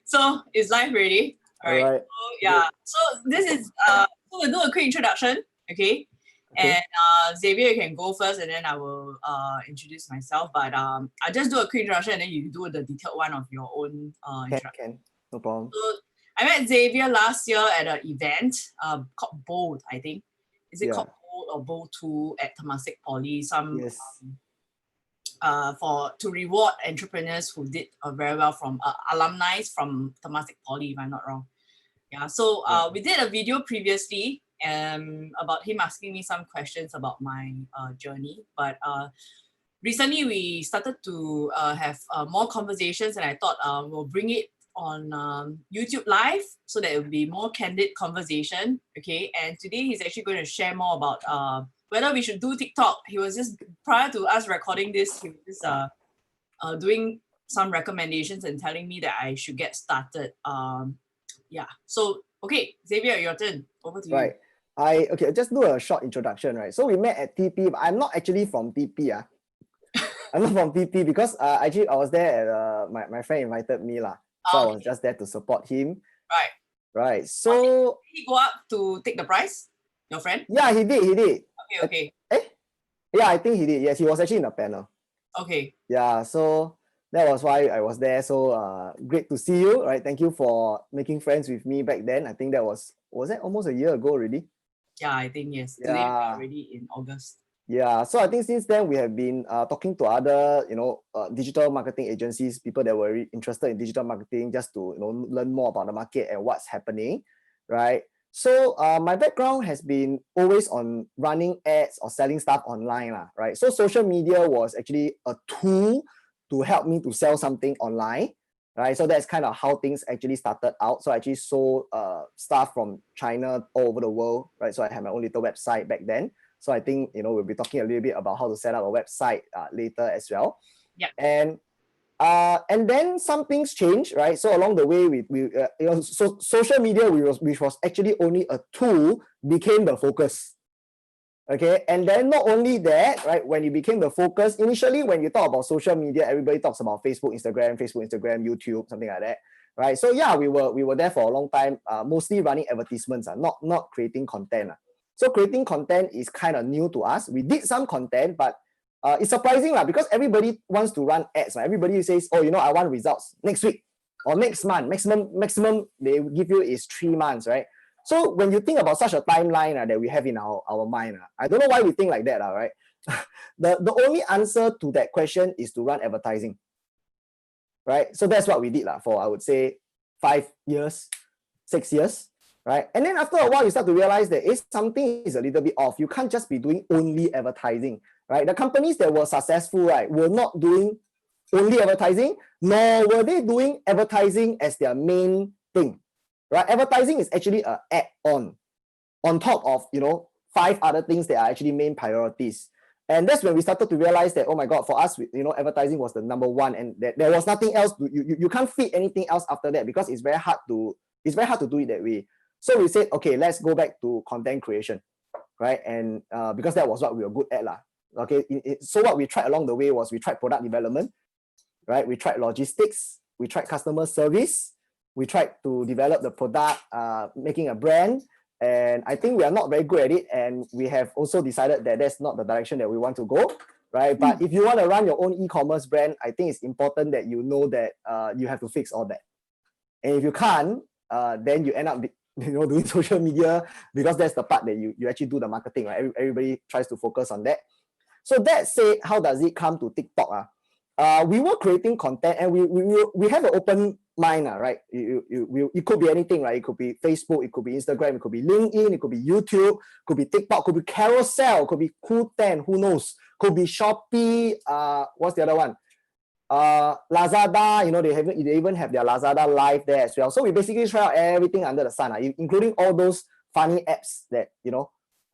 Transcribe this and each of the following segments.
So it's live ready. All right. So yeah. So this is so we'll do a quick introduction. Okay. And Xavier, you can go first, and then I will introduce myself. But I'll just do a quick introduction, and then you do the detailed one of your own introduction. Can. No problem. So I met Xavier last year at an event called Bold, I think. Is it called Bold or Bold 2 at Temasek Poly? Some to reward entrepreneurs who did very well from alumni from Temasek Poly, if I'm not wrong. Yeah, so we did a video previously about him asking me some questions about my journey, but recently we started to have more conversations, and I thought we'll bring it on YouTube Live so that it will be more candid conversation. Okay, and today he's actually going to share more about whether we should do TikTok. He was just, prior to us recording this, he was just doing some recommendations and telling me that I should get started. Yeah, so okay, Xavier, your turn. Over to you. Right. I just do a short introduction, right? So we met at TP, but I'm not actually from TP. I'm not from TP because actually I was there at my friend invited me lah. So I was just there to support him. Right. Right. So did he go up to take the prize? Your friend? Yeah, he did. Okay. Yeah, I think he did. Yes, he was actually in the panel. Okay. Yeah, so that was why I was there. So great to see you. Right. Thank you for making friends with me back then. I think that was that almost a year ago already? Yeah, I think yes. Today we are already in August. Yeah, so I think since then we have been talking to other, digital marketing agencies, people that were interested in digital marketing, just to learn more about the market and what's happening, right? So my background has been always on running ads or selling stuff online, right? So social media was actually a tool to help me to sell something online, right? So that's kind of how things actually started out. So I actually sold stuff from China all over the world, right? So I had my own little website back then. So I think, we'll be talking a little bit about how to set up a website later as well. Yeah. And then some things changed, right? So along the way, so social media, which was actually only a tool, became the focus. Okay, and then not only that, right? When it became the focus, initially when you talk about social media, everybody talks about Facebook, Instagram, YouTube, something like that, right? So yeah, we were there for a long time, mostly running advertisements, not creating content. So creating content is kind of new to us. We did some content, but it's surprising because everybody wants to run ads. Right? Everybody says, oh, I want results next week or next month. Maximum they give you is 3 months, right? So when you think about such a timeline that we have in our mind, I don't know why we think like that, right? The only answer to that question is to run advertising, right? So that's what we did for, I would say, 5 years, 6 years. Right? And then after a while, you start to realize that something is a little bit off. You can't just be doing only advertising, right? The companies that were successful, right, were not doing only advertising, nor were they doing advertising as their main thing, right? Advertising is actually an add-on on top of, 5 other things that are actually main priorities. And that's when we started to realize that, oh my God, for us, advertising was the number one, and that there was nothing else. You can't fit anything else after that because it's very hard to do it that way. So we said, okay, let's go back to content creation, right? And because that was what we were good at. Okay, so what we tried along the way was we tried product development, right? We tried logistics, we tried customer service, we tried to develop the product, making a brand. And I think we are not very good at it. And we have also decided that that's not the direction that we want to go, right? But if you want to run your own e-commerce brand, I think it's important that you know that you have to fix all that. And if you can't, then you end up doing social media, because that's the part that you actually do the marketing, right? Everybody tries to focus on that. So that said, how does it come to TikTok? We were creating content, and we have an open mind, right? It could be anything, right? It could be Facebook, it could be Instagram, it could be LinkedIn, it could be YouTube, it could be TikTok, it could be Carousel, it could be Qoo10, who knows? Could be Shopee, what's the other one? Lazada, they even have their Lazada Live there as well. So we basically try out everything under the sun, including all those funny apps that,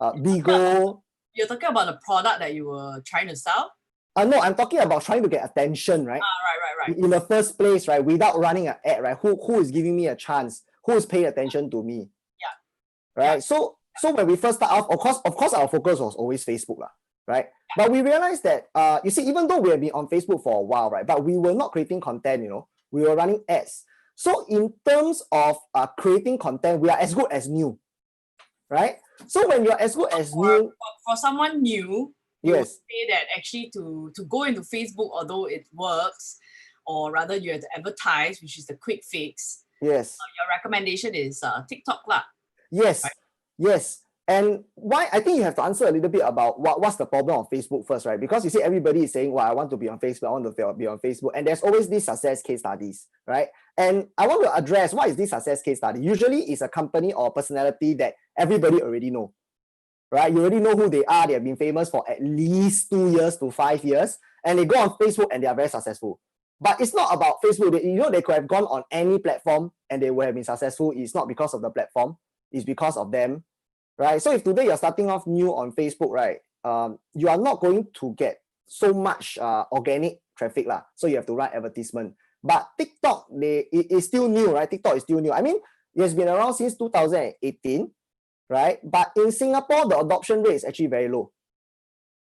Bigo. You're talking about the product that you were trying to sell? No, I'm talking about trying to get attention, right? Right. In the first place, right? Without running an ad, right? Who is giving me a chance? Who is paying attention to me? Yeah. Right. Yeah. So when we first start off, of course, our focus was always Facebook, right? But we realized that, you see, even though we have been on Facebook for a while, right, but we were not creating content, we were running ads. So in terms of creating content, we are as good as new, right? So when you're as good as new, for someone new, you would yes, say that actually to go into Facebook, although it works, or rather you have to advertise, which is the quick fix, yes, your recommendation is TikTok lah. yes, yes. And why, I think you have to answer a little bit about what's the problem of Facebook first, right? Because you see, everybody is saying, well, I want to be on Facebook, I want to be on Facebook. And there's always these success case studies, right? And I want to address, what is this success case study? Usually it's a company or personality that everybody already know, right? You already know who they are. They have been famous for at least 2 years to 5 years. And they go on Facebook and they are very successful. But it's not about Facebook. They could have gone on any platform and they would have been successful. It's not because of the platform. It's because of them. Right? So if today you're starting off new on Facebook, right, you are not going to get so much organic traffic lah. So you have to run advertisement. But TikTok, it's still new, right? TikTok is still new. I mean, it has been around since 2018, right? But in Singapore, the adoption rate is actually very low,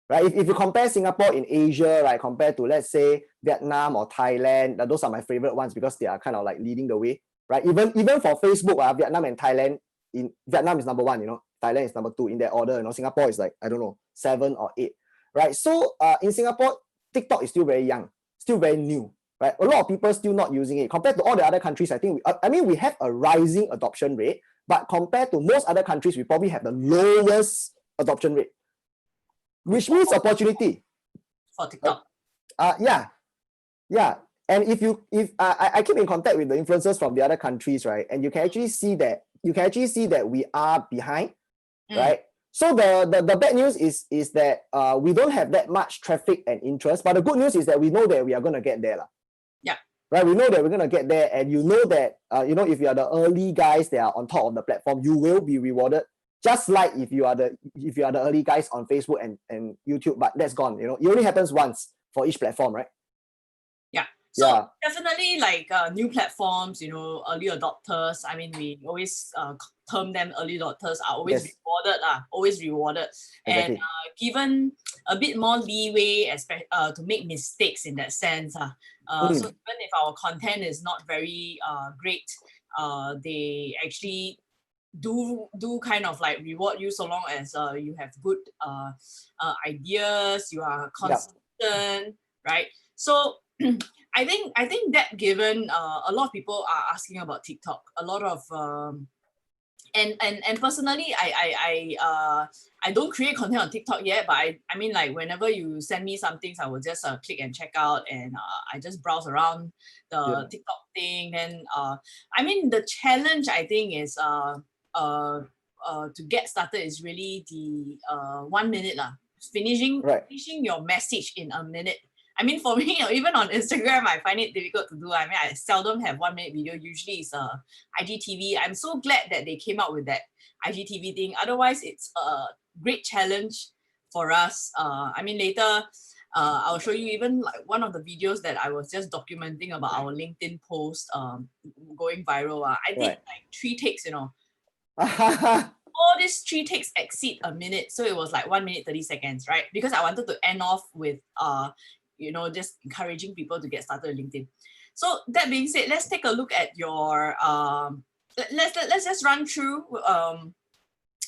right? If you compare Singapore in Asia, right, compared to, let's say, Vietnam or Thailand, those are my favorite ones because they are kind of like leading the way, right? Even for Facebook, Vietnam and Thailand, in Vietnam is number 1, you know, Thailand is number 2 in that order, you know, Singapore is like, I don't know, 7 or 8, right? So in Singapore, TikTok is still very young, still very new, right? A lot of people still not using it. Compared to all the other countries, I think, we have a rising adoption rate, but compared to most other countries, we probably have the lowest adoption rate, which means opportunity. For TikTok. Yeah. And if I keep in contact with the influencers from the other countries, right? And you can actually see that we are behind, right? So the bad news is that we don't have that much traffic and interest, but the good news is that we know that we are going to get there. Yeah. Right? We know that we're going to get there, and you know that if you are the early guys that are on top of the platform, you will be rewarded. Just like if you are the early guys on Facebook and YouTube, but that's gone. You know, it only happens once for each platform, right? Yeah. So definitely like new platforms, you know, early adopters. I mean, we always term them early adopters are always rewarded, Exactly. and given a bit more leeway, to make mistakes in that sense. So even if our content is not very great, they actually do kind of like reward you so long as you have good ideas, you are consistent, right? So I think that given a lot of people are asking about TikTok, a lot of and personally I don't create content on TikTok yet, but I mean, like, whenever you send me some things, I will just click and check out, and I just browse around the TikTok thing. Then I mean, the challenge I think is to get started is really the 1 minute finishing your message in a minute. I mean, for me, even on Instagram, I find it difficult to do. I mean, I seldom have 1 minute video. Usually it's IGTV. I'm so glad that they came out with that IGTV thing. Otherwise, it's a great challenge for us. I mean, later, I'll show you even like one of the videos that I was just documenting about our LinkedIn post going viral. I did like 3 takes, you know. All these 3 takes exceed a minute. So it was like 1 minute, 30 seconds, right? Because I wanted to end off with just encouraging people to get started on LinkedIn. So that being said, let's take a look at your let's just run through.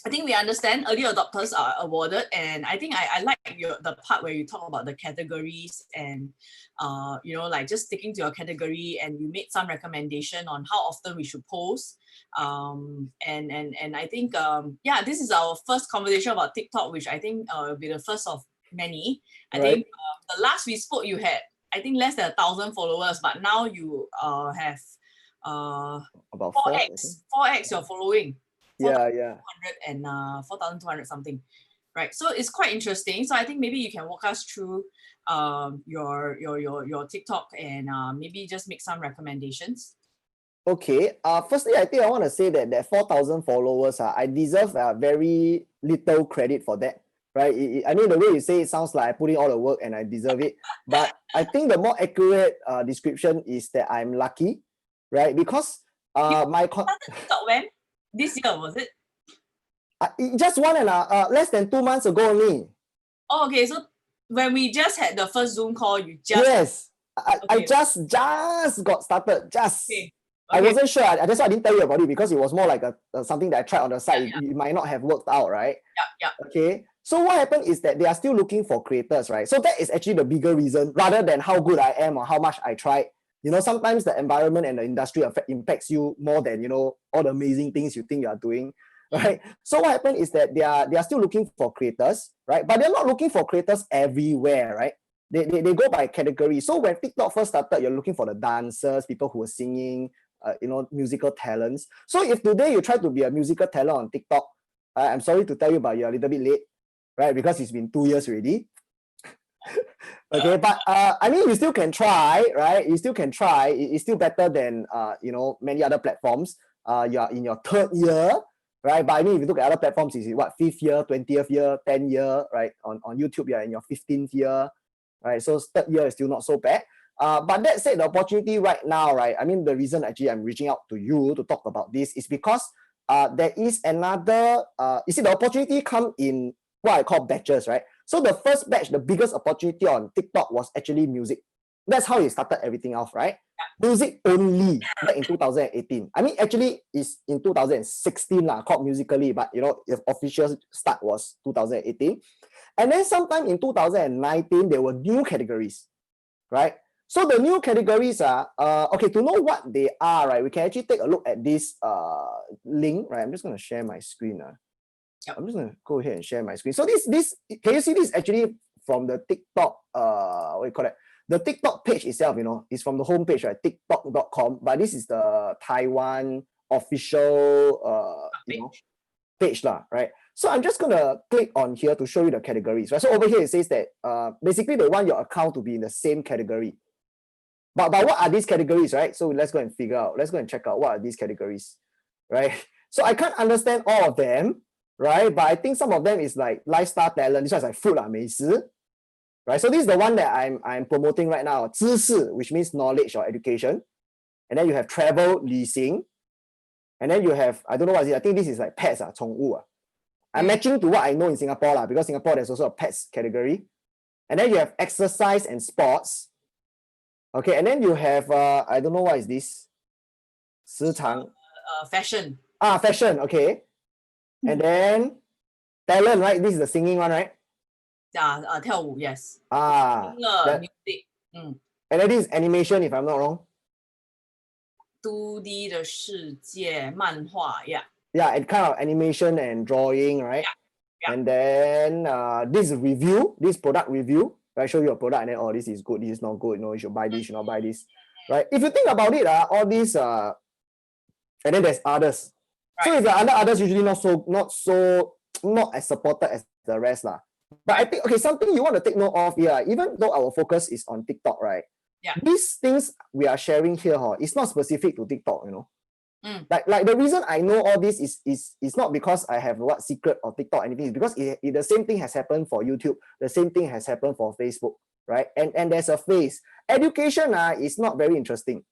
I think we understand early adopters are awarded, and I think I like the part where you talk about the categories and like just sticking to your category, and you made some recommendation on how often we should post. And I think this is our first conversation about TikTok, which I think will be the first of many. I think the last we spoke, you had, I think, less than 1,000 followers, but now you have about 4x your following. 4,200 and 4,200 something, right? So it's quite interesting. So I think maybe you can walk us through your TikTok and maybe just make some recommendations. Okay. Firstly, I think I want to say that 4,000 followers, I deserve very little credit for that. Right? I mean, the way you say it sounds like I put in all the work and I deserve it. But I think the more accurate description is that I'm lucky, right? Because my TikTok when? This year, was it? Just less than 2 months ago only. Oh, okay. So when we just had the first Zoom call, you just... Yes. I just got started. I Okay. wasn't sure. That's why I didn't tell you about it, because it was more like something that I tried on the side. It might not have worked out, right? Yeah. Okay. So what happened is that they are still looking for creators, right? So that is actually the bigger reason, rather than how good I am or how much I tried. You know, sometimes the environment and the industry impacts you more than, you know, all the amazing things you think you are doing, right? So what happened is that they are still looking for creators, right? But they're not looking for creators everywhere, right? They go by category. So when TikTok first started, you're looking for the dancers, people who are singing, you know, musical talents. So if today you try to be a musical talent on TikTok, I'm sorry to tell you, but you're a little bit late, right? Because it's been 2 years already. Okay, but I mean, you still can try, right? You still can try. It's still better than you know, many other platforms. You are in your 3rd year, right? But I mean, if you look at other platforms, is what, 5th year, 20th year, 10th year, right? On YouTube, you're in your 15th year, right? So 3rd year is still not so bad. But that said, the opportunity right now, right? I mean, the reason actually I'm reaching out to you to talk about this is because there is another, you see, the opportunity come in what I call batches, right? So the first batch, the biggest opportunity on TikTok was actually music. That's how it started everything else, right? Music only back in 2018. I mean, actually, it's in 2016 called Musically, but you know, the official start was 2018. And then sometime in 2019, there were new categories, right? So the new categories are, okay, to know what they are, right, we can actually take a look at this link, right? I'm just going to share my screen. Yep. I'm just going to go ahead and share my screen. So this, can you see this actually from the TikTok, what do you call it? The TikTok page itself, you know, is from the homepage, right? TikTok.com, but this is the Taiwan official, you know, page lah, right? So I'm just gonna click on here to show you the categories, right? So over here it says that basically they want your account to be in the same category. But what are these categories, right? So let's go and figure out, let's go and check out what are these categories, right? So I can't understand all of them, right? But I think some of them is like lifestyle talent. This one is like food, 美食, right? So this is the one that I'm promoting right now, 知识, which means knowledge or education. And then you have travel, 旅行. And then you have, I don't know what is it, I think this is like pets, 宠物. I'm matching to what I know in Singapore, because Singapore there's also a pets category. And then you have exercise and sports. Okay, and then you have, I don't know what is this. 时常. Fashion. Fashion, okay. And then talent, right? This is the singing one, right? 跳舞 yes. Music. Mm. And then this is animation, if I'm not wrong. 2D 的世界漫画 yeah. Yeah, it kind of animation and drawing, right? Yeah. And then this is review, this product review. I show you a product and then, oh, this is good, this is not good, no, you should buy this, you should not buy this, right? If you think about it, all these, and then there's others. Right. So if the others usually not as supported as the rest lah. But I think, okay, something you want to take note of here, even though our focus is on TikTok, right? Yeah. These things we are sharing here, it's not specific to TikTok, you know. Like the reason I know all this is not because I have what secret or TikTok or anything, it's because the same thing has happened for YouTube, the same thing has happened for Facebook, right? And there's a phase. Education is not very interesting,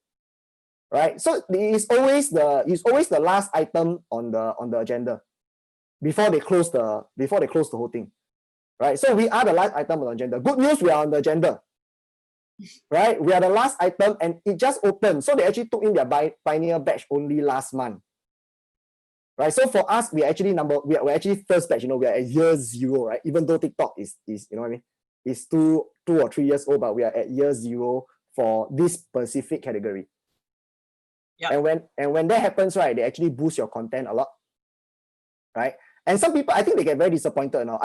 right? So it's always the last item on the agenda before they close the whole thing, right? So we are the last item on the agenda. Good news, we are on the agenda. Right, we are the last item and it just opened. So they actually took in their pioneer batch only last month. Right, so for us, we're actually actually first batch. You know, we are at year 0, right? Even though TikTok is you know what I mean, is 2 or 3 years old, but we are at year 0 for this specific category. Yeah. And when that happens, right, they actually boost your content a lot, right? And some people, I think they get very disappointed now.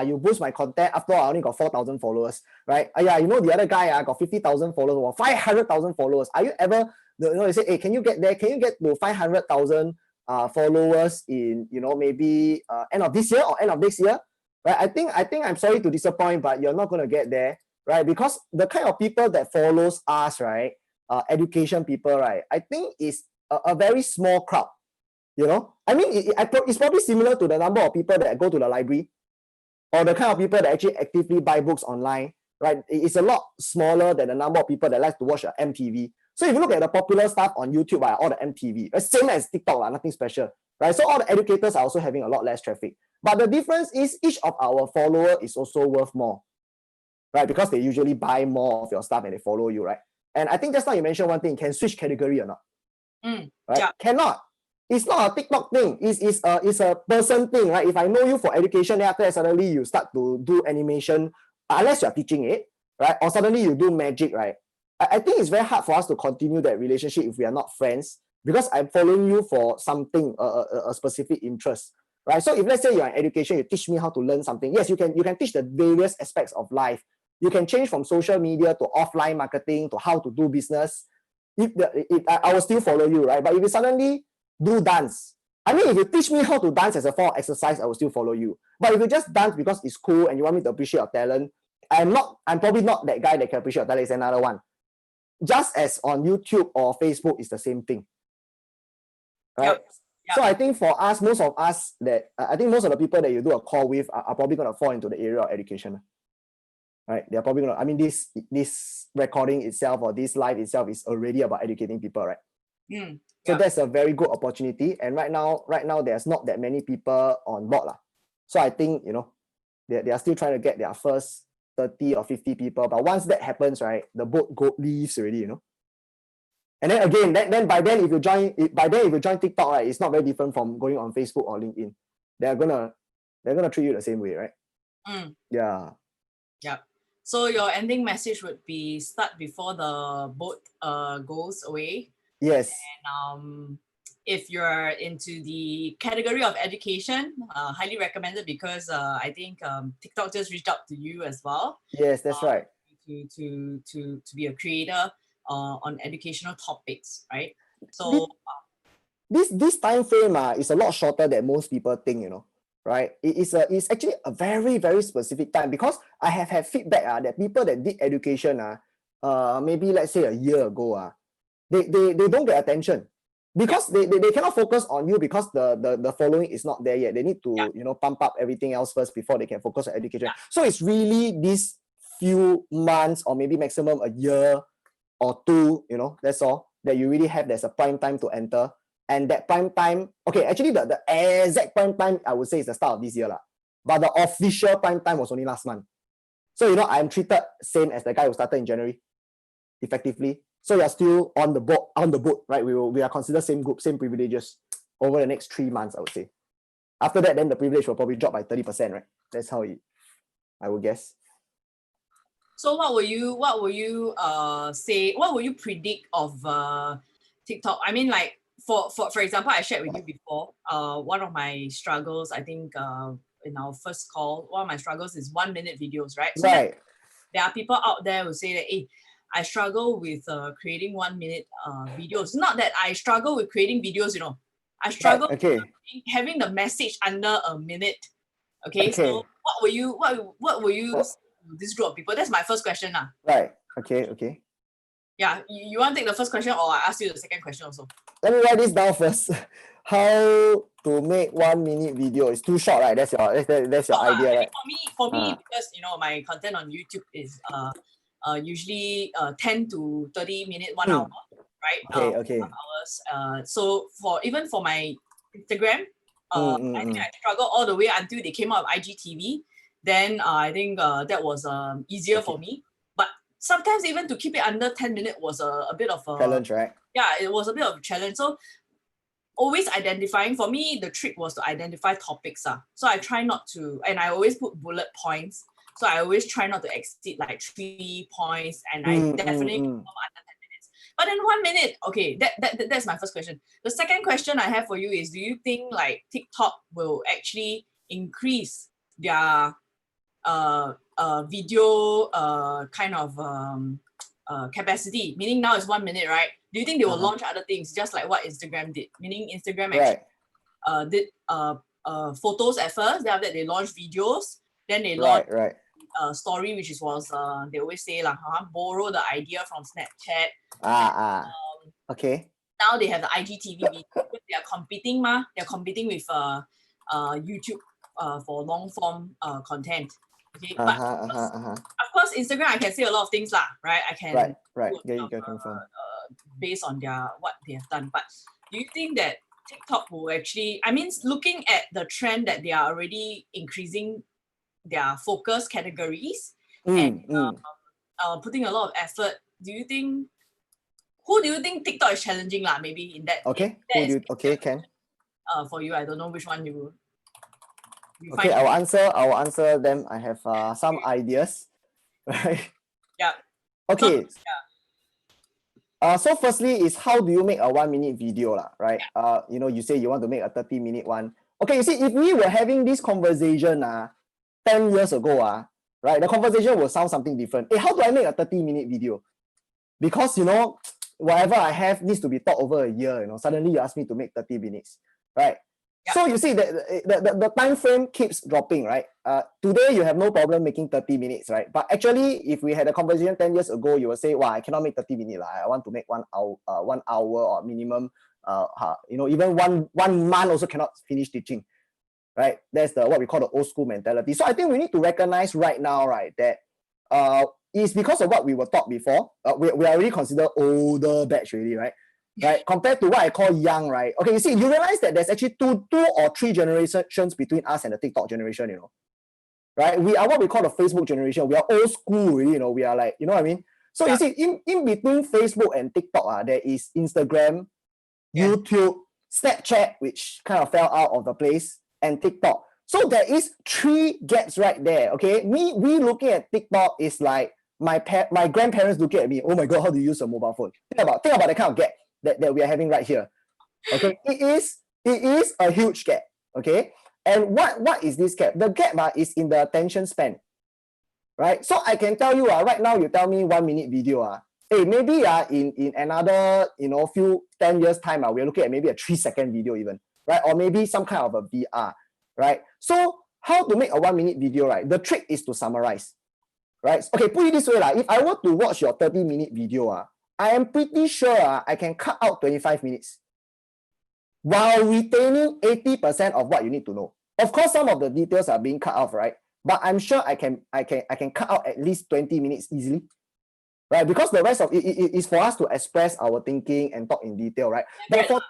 You boost my content after all, I only got 4,000 followers, right? You know, the other guy got 50,000 followers or 500,000 followers. Are you ever, you know, they say, hey, can you get there? Can you get to 500,000 followers in, you know, maybe end of this year or end of next year? Right? I think I'm sorry to disappoint, but you're not going to get there, right? Because the kind of people that follows us, right, education people, right, I think is a very small crowd. You know, I mean, it's probably similar to the number of people that go to the library or the kind of people that actually actively buy books online, right? It's a lot smaller than the number of people that like to watch MTV. So if you look at the popular stuff on YouTube, all the MTV, same as TikTok, nothing special, right? So all the educators are also having a lot less traffic. But the difference is each of our followers is also worth more, right? Because they usually buy more of your stuff and they follow you, right? And I think just now you mentioned one thing, can switch category or not? right? Yeah. Cannot. It's not a TikTok thing. It's a person thing, right? If I know you for education, then after that suddenly you start to do animation, unless you're teaching it, right? Or suddenly you do magic, right? I think it's very hard for us to continue that relationship if we are not friends, because I'm following you for something, a specific interest, right? So if let's say you're in education, you teach me how to learn something. Yes, you can teach the various aspects of life. You can change from social media to offline marketing to how to do business. I will still follow you, right? But if you suddenly do dance, I mean, if you teach me how to dance as a form of exercise, I will still follow you. But if you just dance because it's cool and you want me to appreciate your talent, I'm probably not that guy that can appreciate your talent. It's another one. Just as on YouTube or Facebook, it's the same thing, right? Yep. So I think for us, most of the people that you do a call with are probably going to fall into the area of education, right? They're probably going to, I mean, this recording itself or this live itself is already about educating people, right? So that's a very good opportunity. And right now, there's not that many people on board. So I think, they are still trying to get their first 30 or 50 people. But once that happens, right, the boat leaves already, And then again, if you join TikTok, right, it's not very different from going on Facebook or LinkedIn. They're gonna treat you the same way, right? Yeah. So your ending message would be start before the boat goes away. Yes. And if you're into the category of education, highly recommended, because I think TikTok just reached out to you as well. Yes, that's right. To be a creator on educational topics, right? So this time frame is a lot shorter than most people think, right? It's actually a very, very specific time, because I have had feedback that people that did education maybe let's say a year ago they don't get attention, because they cannot focus on you, because the following is not there yet. They need to pump up everything else first before they can focus on education. So it's really these few months or maybe maximum a year or two, that's all that you really have. There's a prime time to enter. And that prime time, okay, actually the exact prime time I would say is the start of this year, but the official prime time was only last month. So I'm treated same as the guy who started in January, effectively. So you're still on the boat, right? We are considered same group, same privileges over the next 3 months, I would say. After that, then the privilege will probably drop by 30%, right? That's how I would guess. So what will you say? What will you predict of TikTok? I mean, like for example, I shared with you before. One of my struggles, I think, in our first call, one of my struggles is 1 minute videos, right? So right. There are people out there who say that, hey, I struggle with creating 1 minute videos. Not that I struggle with creating videos, I struggle with having the message under a minute. Okay. So what will you say to this group of people? That's my first question. Right. Okay. Yeah. You want to take the first question, or I ask you the second question also? Let me write this down first. How to make 1 minute video? It's too short, right? That's your idea, right? For me, because my content on YouTube is usually 10 to 30 minutes, 1 hour, right? Okay. Hours. So even for my Instagram, I think I struggled all the way until they came out of IGTV. Then I think that was easier for me. But sometimes even to keep it under 10 minutes was a bit of a challenge, right? Yeah, it was a bit of a challenge. So always identifying, for me, the trick was to identify topics. So I try not to, and I always put bullet points. So I always try not to exceed like 3 points, and I definitely come under 10 minutes. But in 1 minute, okay, that's my first question. The second question I have for you is, do you think like TikTok will actually increase their video kind of capacity? Meaning now it's 1 minute, right? Do you think they will launch other things just like what Instagram did? Meaning Instagram actually did photos at first, then after that they launched videos, then they launched story, which was they always say borrow the idea from Snapchat. Okay. Now they have the IGTV video. They are competing, they're competing with YouTube for long form content. Okay, but of course, Instagram, I can say a lot of things, right? I can based on what they have done. But do you think that TikTok will actually, I mean, looking at the trend that they are already increasing their focus categories and putting a lot of effort, do you think who do you think TikTok is challenging lah? Maybe in that. Okay, that who do you, okay, can. For you, I don't know which one you Okay, find. I will answer them. I have some ideas, right? Yeah. Okay. So, yeah. So firstly is how do you make a 1 minute video lah, right? You know, you say you want to make a 30-minute one. Okay, you see, if we were having this conversation 10 years ago, right, the conversation will sound something different. Hey, how do I make a 30-minute video? Because, you know, whatever I have needs to be taught over a year, you know, suddenly you ask me to make 30 minutes, right? Yeah. So you see that the time frame keeps dropping, right? Today you have no problem making 30 minutes, right? But actually, if we had a conversation 10 years ago, you will say, wow, I cannot make 30 minutes. I want to make 1 hour, 1 hour or minimum, you know, even one month also cannot finish teaching, right? That's what we call the old school mentality. So I think we need to recognize right now, right, that it's because of what we were taught before. We are already considered older batch already, right? Right, compared to what I call young, right? Okay, you see, you realize that there's actually two or three generations between us and the TikTok generation, you know, right? We are what we call the Facebook generation. We are old school, really, you know. We are like, you know what I mean? So you see, in between Facebook and TikTok, there is Instagram, YouTube, Snapchat, which kind of fell out of the place, and TikTok. So there is 3 gaps right there. Okay, we looking at TikTok is like my grandparents looking at me. Oh my god, how do you use a mobile phone? Think about the kind of gap that we are having right here. Okay, it is a huge gap. Okay, and what is this gap? The gap is in the attention span, right? So I can tell you right now, you tell me 1 minute video hey, maybe in another, you know, 10 years time we're looking at maybe a 3-second video even, right? Or maybe some kind of a VR, right? So how to make a 1 minute video, right? The trick is to summarize, right? Okay, put it this way, if I were to watch your 30-minute video, I am pretty sure I can cut out 25 minutes while retaining 80% of what you need to know. Of course, some of the details are being cut off, right? But I'm sure I can cut out at least 20 minutes easily, right? Because the rest of it is for us to express our thinking and talk in detail, right? But for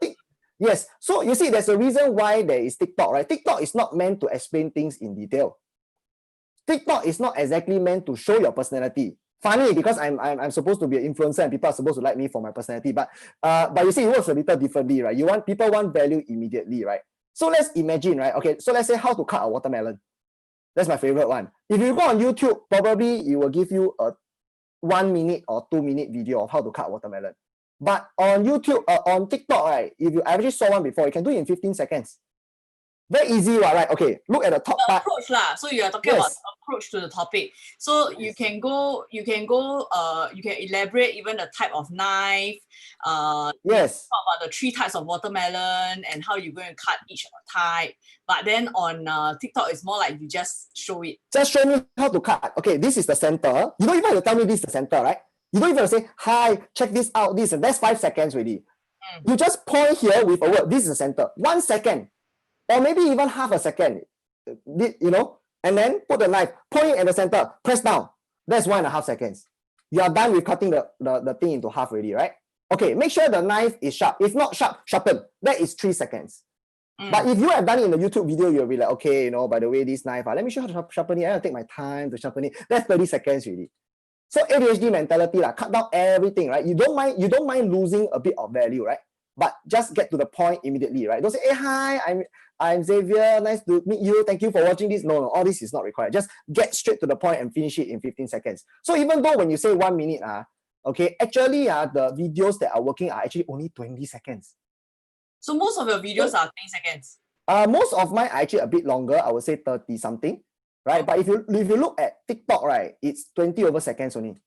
yes, so you see, there's a reason why there is TikTok, right? TikTok is not meant to explain things in detail. TikTok is not exactly meant to show your personality. Funny because I'm supposed to be an influencer and people are supposed to like me for my personality, but you see, it works a little differently, right? People want value immediately, right? So let's imagine, right? Okay, so let's say how to cut a watermelon. That's my favorite one. If you go on YouTube, probably it will give you a 1 minute or 2 minute video of how to cut watermelon. But on YouTube, on TikTok, right? If you actually saw one before, you can do it in 15 seconds. Very easy, right? Okay, look at the top part. Approach lah. So you are talking about approach to the topic. So you can elaborate even the type of knife. Yes. Talk about the 3 types of watermelon and how you're going to cut each type. But then on TikTok, it's more like you just show it. Just show me how to cut. Okay, this is the center. You don't even have to tell me this is the center, right? You don't even have to say, hi, check this out, this, and that's 5 seconds already. You just point here with a word, this is the center. 1 second. Or maybe even half a second, you know, and then put the knife, point it at the center, press down. That's 1.5 seconds. You are done with cutting the thing into half already, right? Okay, make sure the knife is sharp. If not sharp, sharpen. That is 3 seconds. But if you have done it in the YouTube video, you'll be like, okay, you know, by the way, this knife, let me show you how to sharpen it. I have to take my time to sharpen it. That's 30 seconds really. So ADHD mentality, cut down everything, right? You don't mind losing a bit of value, right? But just get to the point immediately, right? Don't say, hey, hi, I'm Xavier, nice to meet you, thank you for watching this. No, all this is not required. Just get straight to the point and finish it in 15 seconds. So even though when you say 1 minute, okay, actually the videos that are working are actually only 20 seconds. So most of your videos are 20 seconds? Most of mine are actually a bit longer, I would say 30 something, right? But if you look at TikTok, right, it's 20 over seconds only.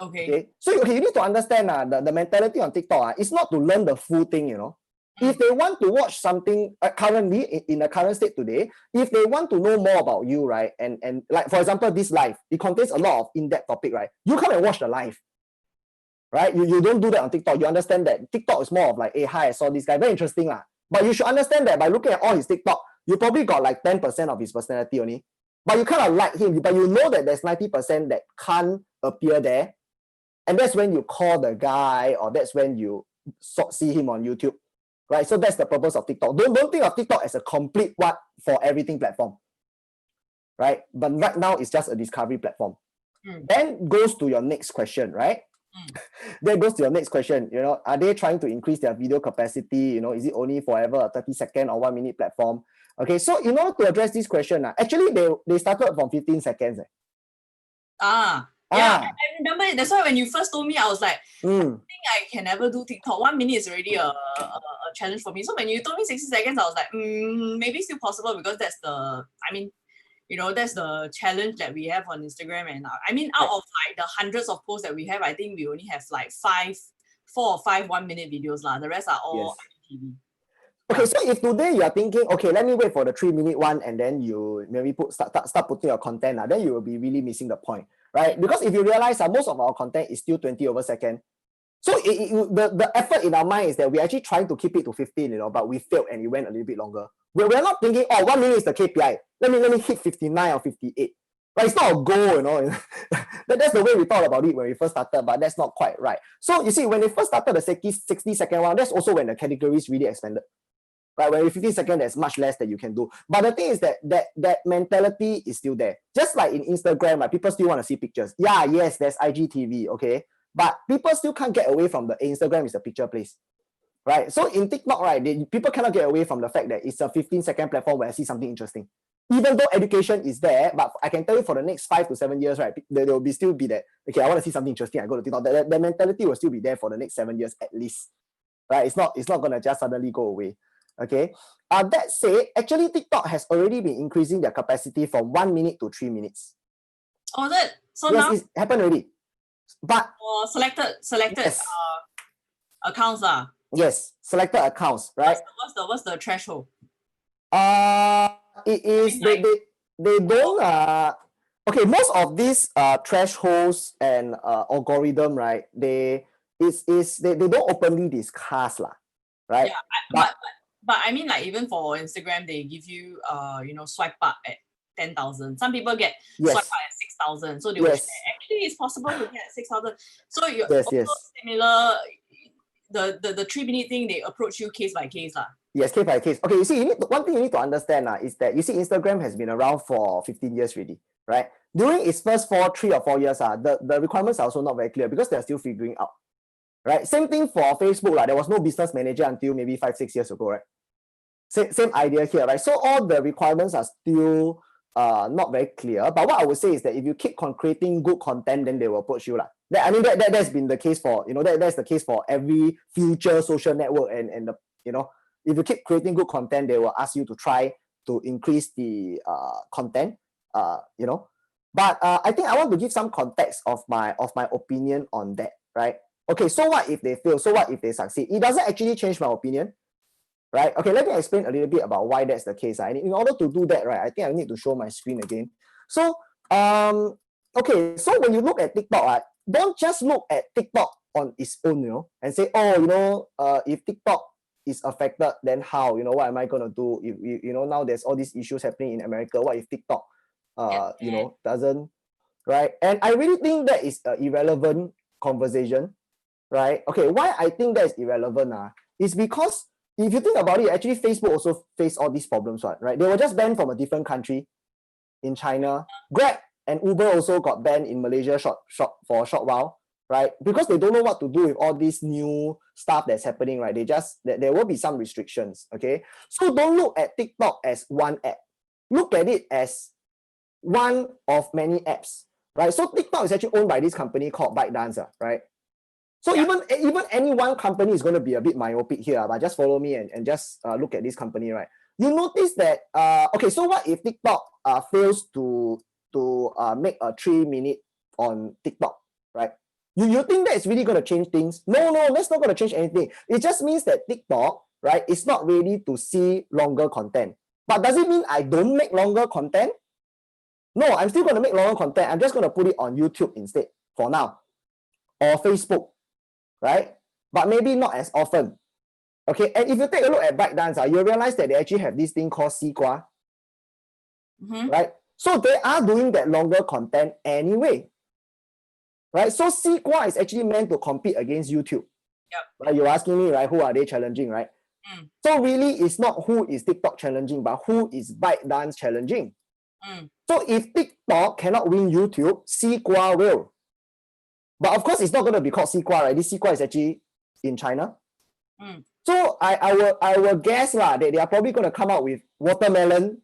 Okay. So you need to understand the mentality on TikTok is not to learn the full thing, you know. If they want to watch something currently in the current state today, if they want to know more about you, right, and like for example this live, it contains a lot of in-depth topic, right? You come and watch the live, right? You don't do that on TikTok. You understand that TikTok is more of like, hey, hi, I saw this guy, very interesting But you should understand that by looking at all his TikTok, you probably got like 10% of his personality only. But you kind of like him, but you know that there's 90% that can't appear there. And that's when you call the guy, or that's when you see him on YouTube, right? So that's the purpose of TikTok. Don't think of TikTok as a complete what for everything platform, right? But right now it's just a discovery platform. Then goes to your next question, right? That goes to your next question. Are they trying to increase their video capacity? Is it only forever a 30-second or 1 minute platform? Okay, so in order to address this question, actually they started from 15 seconds. Yeah, I remember it. That's why when you first told me, I was like, I think I can never do TikTok. 1 minute is already a challenge for me. So when you told me 60 seconds, I was like, maybe still possible, because that's that's the challenge that we have on Instagram. And out of like the hundreds of posts that we have, I think we only have like 4 or 5 1-minute videos. The rest are all IGTV. Okay, so if today you are thinking, okay, let me wait for the 3-minute one, and then you maybe start putting your content, then you will be really missing the point, right? Because if you realize most of our content is still 20 over second. So the effort in our mind is that we're actually trying to keep it to 15, but we failed and it went a little bit longer. We're not thinking, 1 minute is the KPI. Let me hit 59 or 58. But it's not a goal, That's the way we thought about it when we first started, but that's not quite right. So you see, when they first started the 60-second one, that's also when the categories really expanded. Right, when you're 15 seconds, there's much less that you can do. But the thing is that mentality is still there. Just like in Instagram, right, people still want to see pictures. Yeah, yes, there's IGTV, okay? But people still can't get away from the Instagram is the picture place. Right? So in TikTok, right, people cannot get away from the fact that it's a 15-second platform where I see something interesting. Even though education is there, but I can tell you for the next 5 to 7 years, right, there will still be that, okay, I want to see something interesting, I go to TikTok. The mentality will still be there for the next 7 years at least. Right? It's not going to just suddenly go away. Okay. That said, actually TikTok has already been increasing their capacity from 1 minute to 3 minutes. Oh, that so yes, now it's happened already. But selected yes. Accounts Yes, selected accounts, right? What's the threshold? It is they don't okay, most of these thresholds and algorithm, right? They don't openly discuss right? Yeah, but like even for Instagram, they give you swipe up at 10,000. Some people get swipe up at 6,000. So they will actually it's possible to get 6,000. So you similar. The 3-minute thing, they approach you case by case. Yes, case by case. Okay, you see, one thing you need to understand is that you see Instagram has been around for 15 years already, right? During its first 3 or 4 years, the requirements are also not very clear because they're still figuring out. Right? Same thing for Facebook. There was no business manager until maybe 5-6 years ago, right? Same idea here, right? So all the requirements are still not very clear. But what I would say is that if you keep creating good content, then they will approach you. That's been the case for, that's the case for every future social network and the, if you keep creating good content, they will ask you to try to increase the content, But I think I want to give some context of my opinion on that, right? Okay, so what if they fail? So what if they succeed? It doesn't actually change my opinion, right? Okay, let me explain a little bit about why that's the case. And in order to do that, right, I think I need to show my screen again. So, okay, so when you look at TikTok, right, don't just look at TikTok on its own, and say, if TikTok is affected, then how? What am I gonna do? If now there's all these issues happening in America. What if TikTok, doesn't, right? And I really think that is an irrelevant conversation. Right? Okay, why I think that is irrelevant is because if you think about it, actually Facebook also faced all these problems, right? They were just banned from a different country in China. Grab and Uber also got banned in Malaysia for a short while, right? Because they don't know what to do with all this new stuff that's happening, right? There will be some restrictions, okay? So don't look at TikTok as one app. Look at it as one of many apps, right? So TikTok is actually owned by this company called ByteDance, right? So even any one company is going to be a bit myopic here, but just follow me and just look at this company, right? You notice that, okay, so what if TikTok fails to make a 3-minute on TikTok, right? You think that it's really going to change things? No, that's not going to change anything. It just means that TikTok, right, is not ready to see longer content. But does it mean I don't make longer content? No, I'm still going to make longer content. I'm just going to put it on YouTube instead for now, or Facebook. Right? But maybe not as often. Okay, and if you take a look at ByteDance, you'll realize that they actually have this thing called Sigua. Right? So they are doing that longer content anyway. Right? So Sigua is actually meant to compete against YouTube. Yep. Right? You're asking me, right, who are they challenging, right? So really, it's not who is TikTok challenging, but who is ByteDance challenging. So if TikTok cannot win YouTube, Sigua will. But of course, it's not going to be called Sikwa, right? This Sikwa is actually in China. So I will guess that they are probably going to come out with watermelon,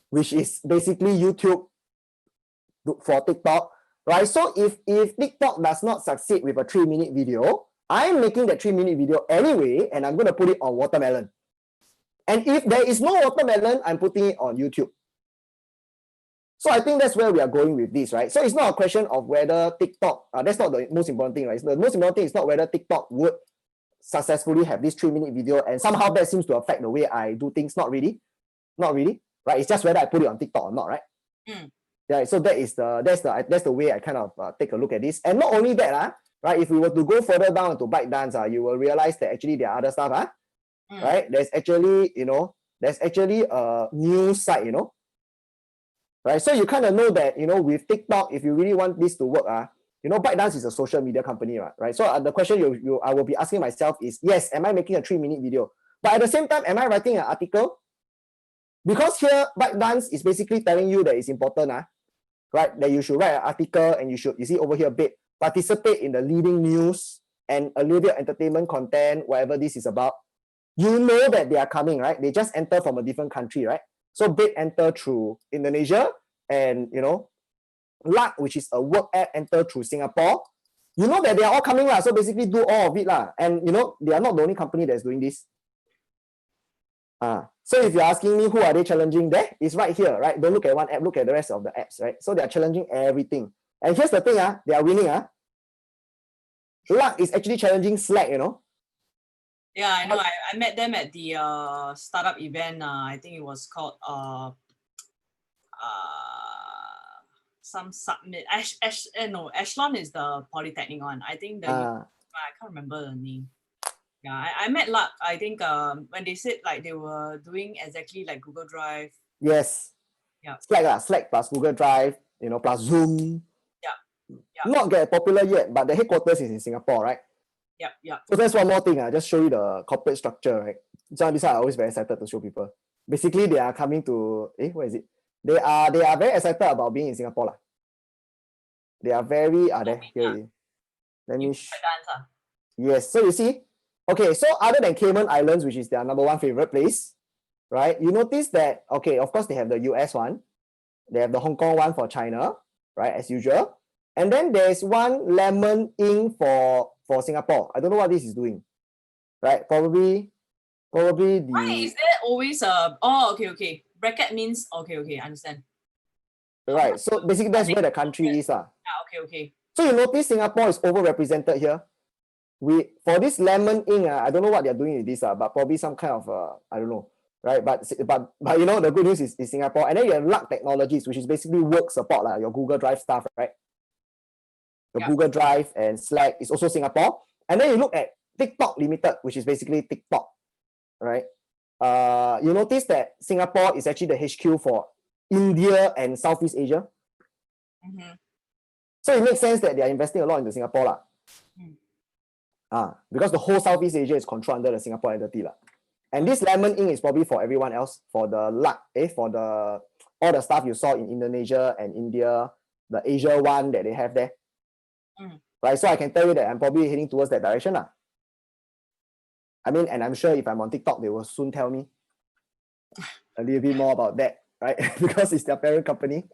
which is basically YouTube for TikTok, right? So if TikTok does not succeed with a 3-minute video, I'm making that 3-minute video anyway, and I'm going to put it on watermelon. And if there is no watermelon, I'm putting it on YouTube. So I think that's where we are going with this, right? So it's not a question of whether TikTok, that's not the most important thing, right? The most important thing is not whether TikTok would successfully have this 3-minute video and somehow that seems to affect the way I do things. Not really, right? It's just whether I put it on TikTok or not, right? Yeah, so that's the way I kind of take a look at this. And not only that, right? If we were to go further down to ByteDance, you will realize that actually there are other stuff, right? There's actually, a news site, right? So you kind of know that, with TikTok, if you really want this to work, ByteDance is a social media company, right? So the question I will be asking myself is, yes, am I making a 3-minute video? But at the same time, am I writing an article? Because here, ByteDance is basically telling you that it's important, right? That you should write an article and you see over here a bit, participate in the leading news and a little bit of entertainment content, whatever this is about. You know that they are coming, right? They just enter from a different country, right? So Bait enter through Indonesia and, Luck, which is a work app, enter through Singapore. You know that they are all coming, so basically do all of it. And, they are not the only company that's doing this. So if you're asking me who are they challenging there, it's right here, right? Don't look at one app, look at the rest of the apps, right? So they are challenging everything. And here's the thing, they are winning. Luck is actually challenging Slack, Yeah, I know. I met them at the startup event. I think it was called some summit. Echelon is the Polytechnic one. I think I can't remember the name. Yeah, I met Luck. I think when they said like they were doing exactly like Google Drive. Yes. Yeah. Slack plus Google Drive, plus Zoom. Yeah. Not get popular yet, but the headquarters is in Singapore, right? Yeah. So that's one more thing. I just show you the corporate structure, right? So this one I always very excited to show people. Basically, they are coming to where is it? They are very excited about being in Singapore. They are very here. Let me yes. So you see, okay, so other than Cayman Islands, which is their number one favorite place, right? You notice that, okay, of course they have the US one, they have the Hong Kong one for China, right, as usual. And then there's one Lemon Ink for Singapore. I don't know what this is doing, right? Probably the... Why is there always a... Oh, okay. Bracket means... Okay, understand. Right, so basically that's where the country is. Yeah, okay. So you notice Singapore is overrepresented here. For this Lemon Ink, I don't know what they're doing with this, but probably some kind of, I don't know, right? But the good news is Singapore. And then you have Luck Technologies, which is basically work support, your Google Drive stuff, right? Google Drive and Slack is also Singapore. And then you look at TikTok Limited, which is basically TikTok, right? You notice that Singapore is actually the HQ for India and Southeast Asia. So it makes sense that they are investing a lot into Singapore. Because the whole Southeast Asia is controlled under the Singapore entity. And this Lemon Ink is probably for everyone else, for the Luck, for all the stuff you saw in Indonesia and India, the Asia one that they have there. Right, so I can tell you that I'm probably heading towards that direction. I mean, and I'm sure if I'm on TikTok, they will soon tell me a little bit more about that, right? Because it's their parent company.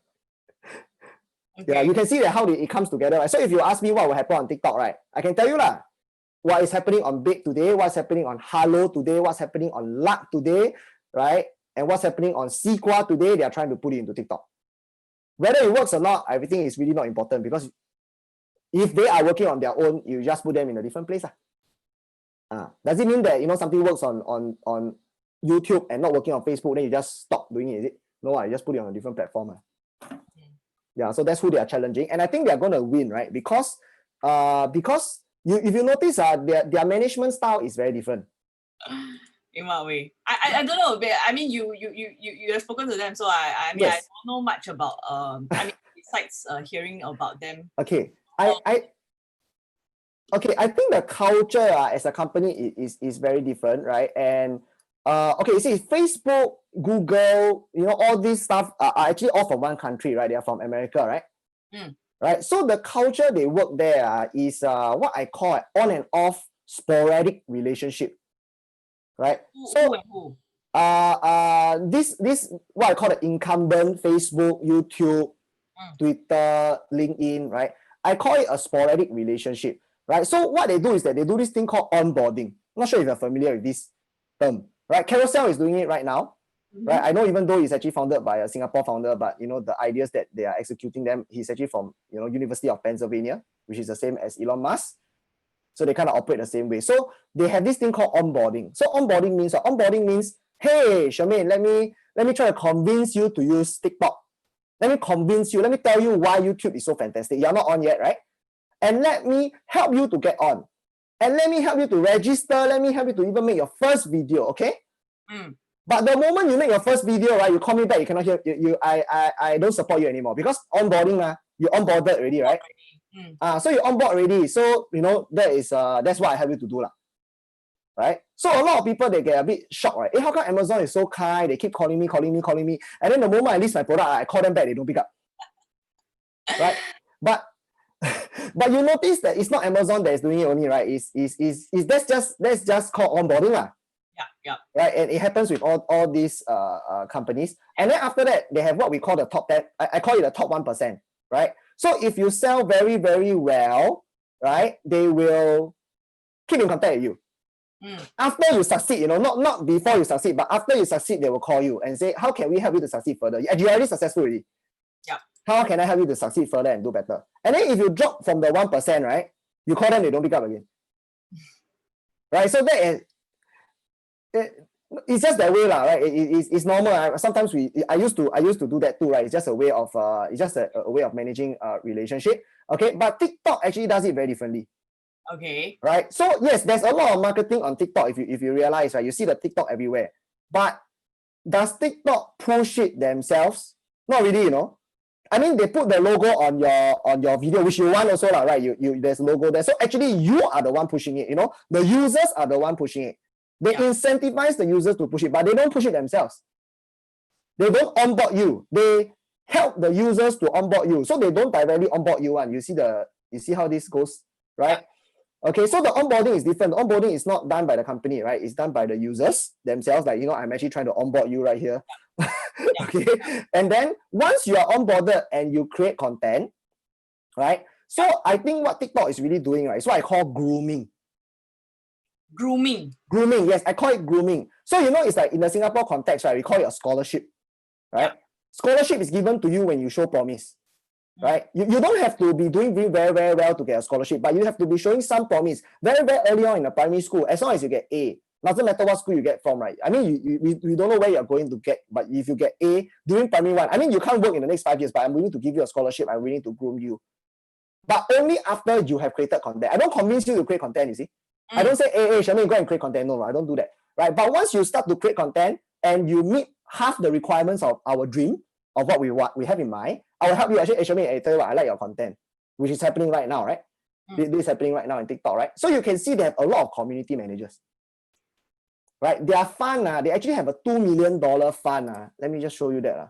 Okay. Yeah, you can see that how it comes together, right? So if you ask me what will happen on TikTok, right, I can tell you what is happening on Bait today, what's happening on Hello today, what's happening on Luck today, right? And what's happening on Sikwa today, they are trying to put it into TikTok. Whether it works or not, everything is really not important, because if they are working on their own, you just put them in a different place. Does it mean that something works on YouTube and not working on Facebook, then you just stop doing it? Is it? No, I just put it on a different platform. Yeah, so that's who they are challenging, and I think they are going to win, right? Because if you notice, their management style is very different. In what way? I don't know. But I mean, you have spoken to them, so I mean, yes. I don't know much about besides hearing about them. Okay. I think the culture as a company is very different, right? And you see, Facebook, Google, all these stuff are actually all from one country, right? They are from America, right? right? So the culture they work there is what I call an on and off sporadic relationship, right? Who and who? This what I call the incumbent Facebook, YouTube, Twitter, LinkedIn, right? I call it a sporadic relationship, right? So what they do is that they do this thing called onboarding. I'm not sure if you're familiar with this term, right? Carousel is doing it right now, right? I know even though it's actually founded by a Singapore founder, but you know the ideas that they are executing them, he's actually from University of Pennsylvania, which is the same as Elon Musk. So they kind of operate the same way. So they have this thing called onboarding. So onboarding means, hey, Charmaine, let me try to convince you to use TikTok. Let me convince you. Let me tell you why YouTube is so fantastic. You're not on yet, right? And let me help you to get on. And let me help you to register. Let me help you to even make your first video, okay? But the moment you make your first video, right, you call me back, you cannot hear I don't support you anymore because onboarding, you onboarded already, right? So you onboard already. So that is that's what I help you to do, right? So a lot of people they get a bit shocked, right? Hey, how come Amazon is so kind? They keep calling me, and then the moment I list my product, I call them back, they don't pick up, right? But but you notice that it's not Amazon that is doing it only, right? That's just called onboarding, Yeah. Right, and it happens with all these companies. And then after that, they have what we call the top 10. I call it the top 1%, right? So if you sell very, very well, right, they will keep in contact with you. After you succeed, not before you succeed, but after you succeed, they will call you and say, how can we help you to succeed further? You're already successful already. Yeah. How can I help you to succeed further and do better? And then if you drop from the 1%, right, you call them, they don't pick up again. Right? So that is it's just that way, right? It's normal. Sometimes I used to do that too, right? It's just a way of a way of managing relationship. Okay, but TikTok actually does it very differently. Okay. Right. So yes, there's a lot of marketing on TikTok. If you realize, right, you see the TikTok everywhere. But does TikTok push it themselves? Not really, I mean, they put the logo on your video, which you want also, right? You there's logo there. So actually, you are the one pushing it. The users are the one pushing it. They incentivize the users to push it, but they don't push it themselves. They don't onboard you. They help the users to onboard you. So they don't directly onboard you. You see how this goes, right? Okay, so the onboarding is different. The onboarding is not done by the company, right? It's done by the users themselves. Like, I'm actually trying to onboard you right here. Okay, and then once you are onboarded and you create content, right? So I think what TikTok is really doing, right, is what I call grooming. Grooming, yes, I call it grooming. So it's like in the Singapore context, right, we call it a scholarship, right? Scholarship is given to you when you show promise, right? You don't have to be doing very, very well to get a scholarship, but you have to be showing some promise very, very early on in the primary school. As long as you get A, doesn't matter what school you get from, right? I mean, you don't know where you're going to get, but if you get A during primary 1, I mean, you can't work in the next 5 years, but I'm willing to give you a scholarship. I'm willing to groom you, but only after you have created content. I don't convince you to create content, you see. I don't say, hey, Charmaine, go and create content. No, I don't do that, right? But once you start to create content and you meet half the requirements of our dream, of what we have in mind, I will help you. Actually, hey, Charmaine, I tell you what, I like your content, which is happening right now, right? This is happening right now in TikTok, right? So you can see they have a lot of community managers, right? Their fund, they actually have a $2 million fund. Let me just show you that.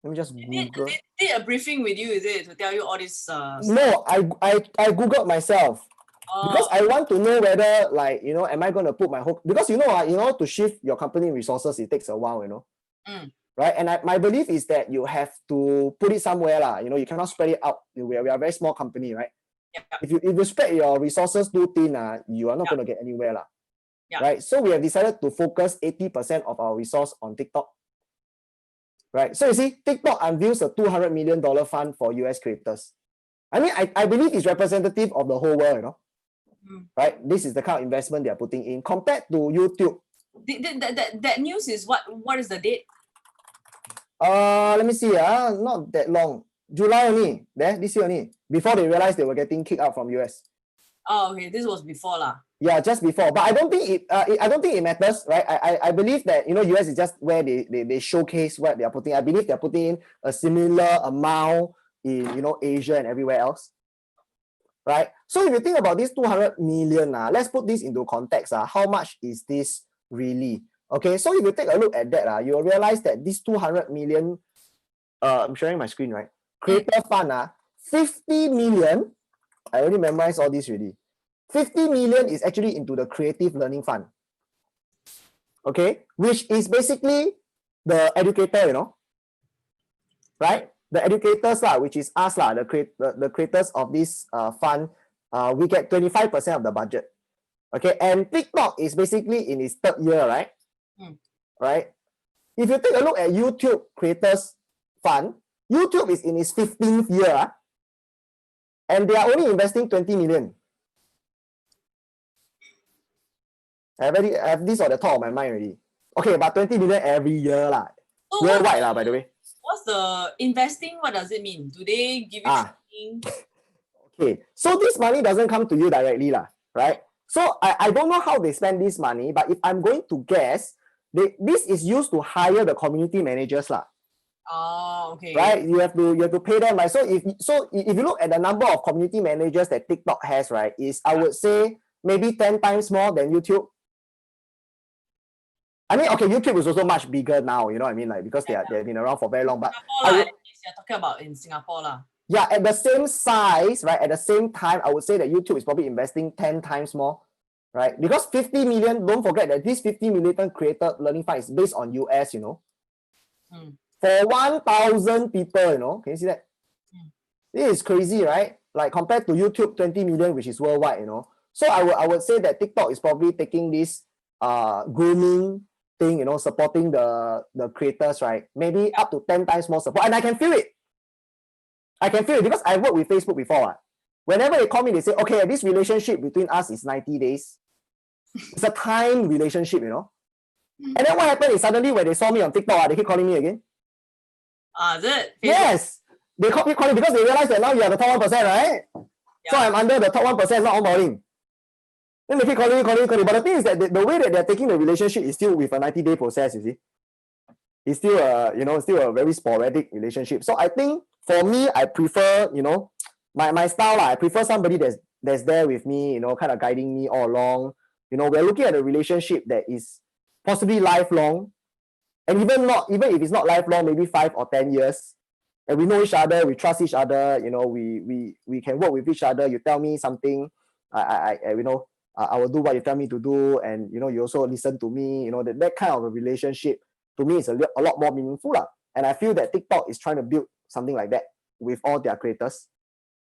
Let me just Google. They did a briefing with you, is it, to tell you all this? No, I Googled myself. Because I want to know whether, like, am I going to put my whole, because to shift your company resources, it takes a while, right? And my belief is that you have to put it somewhere, you cannot spread it out. We are a very small company, right? If you spread your resources too thin, you are not going to get anywhere, right? So we have decided to focus 80% of our resource on TikTok, right? So you see, TikTok unveils a $200 million fund for US creators. I mean, I believe it's representative of the whole world, right? This is the kind of investment they are putting in compared to YouTube. That news is what is the date? Let me see. Not that long. July only. This year only. Before they realized they were getting kicked out from US. Oh, okay. This was before lah. Yeah, just before. But I don't think it matters, right? I believe that US is just where they showcase what they are putting. I believe they're putting in a similar amount in Asia and everywhere else. Right? So if you think about this 200 million, let's put this into context. How much is this really? Okay, so if you take a look at that, you'll realize that this 200 million, I'm sharing my screen, right? Creator fund, 50 million, I already memorized all this already. 50 million is actually into the creative learning fund. Okay, which is basically the educator, you know, right? The educators, which is us, the creators of this fund, we get 25% of the budget. Okay, and TikTok is basically in its third year, right? Right? If you take a look at YouTube Creators Fund, YouTube is in its 15th year, and they are only investing 20 million. I have this on the top of my mind already. Okay, but 20 million every year, So worldwide, by the way. what's the investing? What does it mean? Do they give you training? Okay, so this money doesn't come to you directly, right? So I don't know how they spend this money, but if I'm going to guess, this is used to hire the community managers, Oh, okay. right? You have to pay them, right? So if you look at the number of community managers that TikTok has, right, is I would say maybe 10 times more than YouTube. I mean, okay, YouTube is also much bigger now, you know what I mean? Like, because they've been around for very long. But Singapore, you're talking about in Singapore. Yeah, at the same size, right? At the same time, I would say that YouTube is probably investing 10 times more, right? Because 50 million, don't forget that this 50 million creator learning fund is based on US, you know. For 1,000 people, you know, can you see that? This is crazy, right? Like compared to YouTube 20 million, which is worldwide, you know. So I would say that TikTok is probably taking this grooming thing, you know, supporting the creators, right? Maybe up to 10 times more support. And I can feel it. I can feel it because I worked with Facebook before. Whenever they call me, they say, okay, this relationship between us is 90 days. It's a time relationship, you know. And then what happened is suddenly when they saw me on TikTok, they keep calling me again. Is it? Facebook? Yes. They keep calling because they realize that now you are the top 1%, right? Yeah. So I'm under the top 1%, not onboarding. Then they keep calling. But the thing is that the way that they're taking the relationship is still with a 90-day process, you see. It's still still a very sporadic relationship. So I think for me, I prefer, you know, my style, I prefer somebody that's there with me, you know, kind of guiding me all along. You know, we're looking at a relationship that is possibly lifelong. And even if it's not lifelong, maybe 5 or 10 years. And we know each other, we trust each other, you know, we can work with each other. You tell me something, I will do what you tell me to do, and you know, you also listen to me, you know, that kind of a relationship to me is a lot more meaningful. And I feel that TikTok is trying to build something like that with all their creators.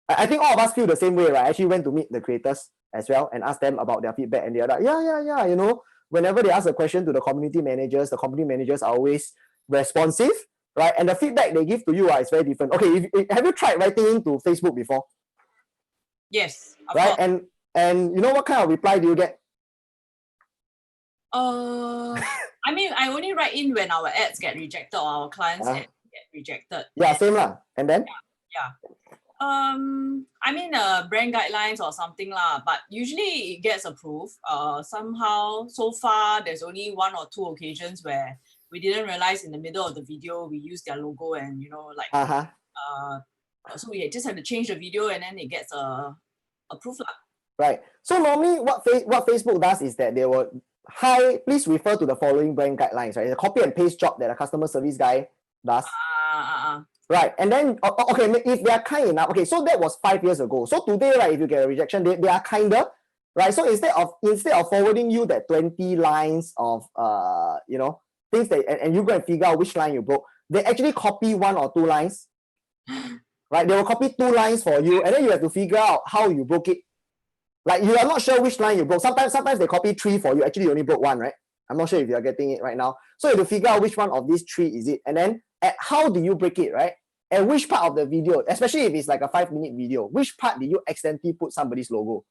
I think all of us feel the same way, right? I actually went to meet the creators as well and ask them about their feedback, and they're like, yeah, you know, whenever they ask a question to the community managers are always responsive, right? And the feedback they give to you is very different. Okay, have you tried writing into Facebook before? Yes. Right, and you know what kind of reply do you get? I mean, I only write in when our ads get rejected or our clients ads get rejected. Yeah, same lah. And then? Yeah. I mean, brand guidelines or something lah, but usually it gets approved. Somehow, so far, there's only 1 or 2 occasions where we didn't realize in the middle of the video we used their logo, and you know, like so we just have to change the video and then it gets approved lah. Right. So normally what Facebook does is that they will, hi, please refer to the following brand guidelines, right? It's a copy and paste job that a customer service guy does. Right. And then, okay, if they are kind enough, okay, so that was 5 years ago. So today, right, if you get a rejection, they are kinder, right? So instead of forwarding you that 20 lines of, you know, things that, and you go and figure out which line you broke, they actually copy 1 or 2 lines, right? They will copy 2 lines for you, and then you have to figure out how you broke it. Like, you are not sure which line you broke. Sometimes they copy 3 for you. Actually, you only broke 1, right? I'm not sure if you're getting it right now. So you have to figure out which one of these 3 is it. And then how do you break it, right? And which part of the video, especially if it's like a 5-minute video, which part did you accidentally put somebody's logo?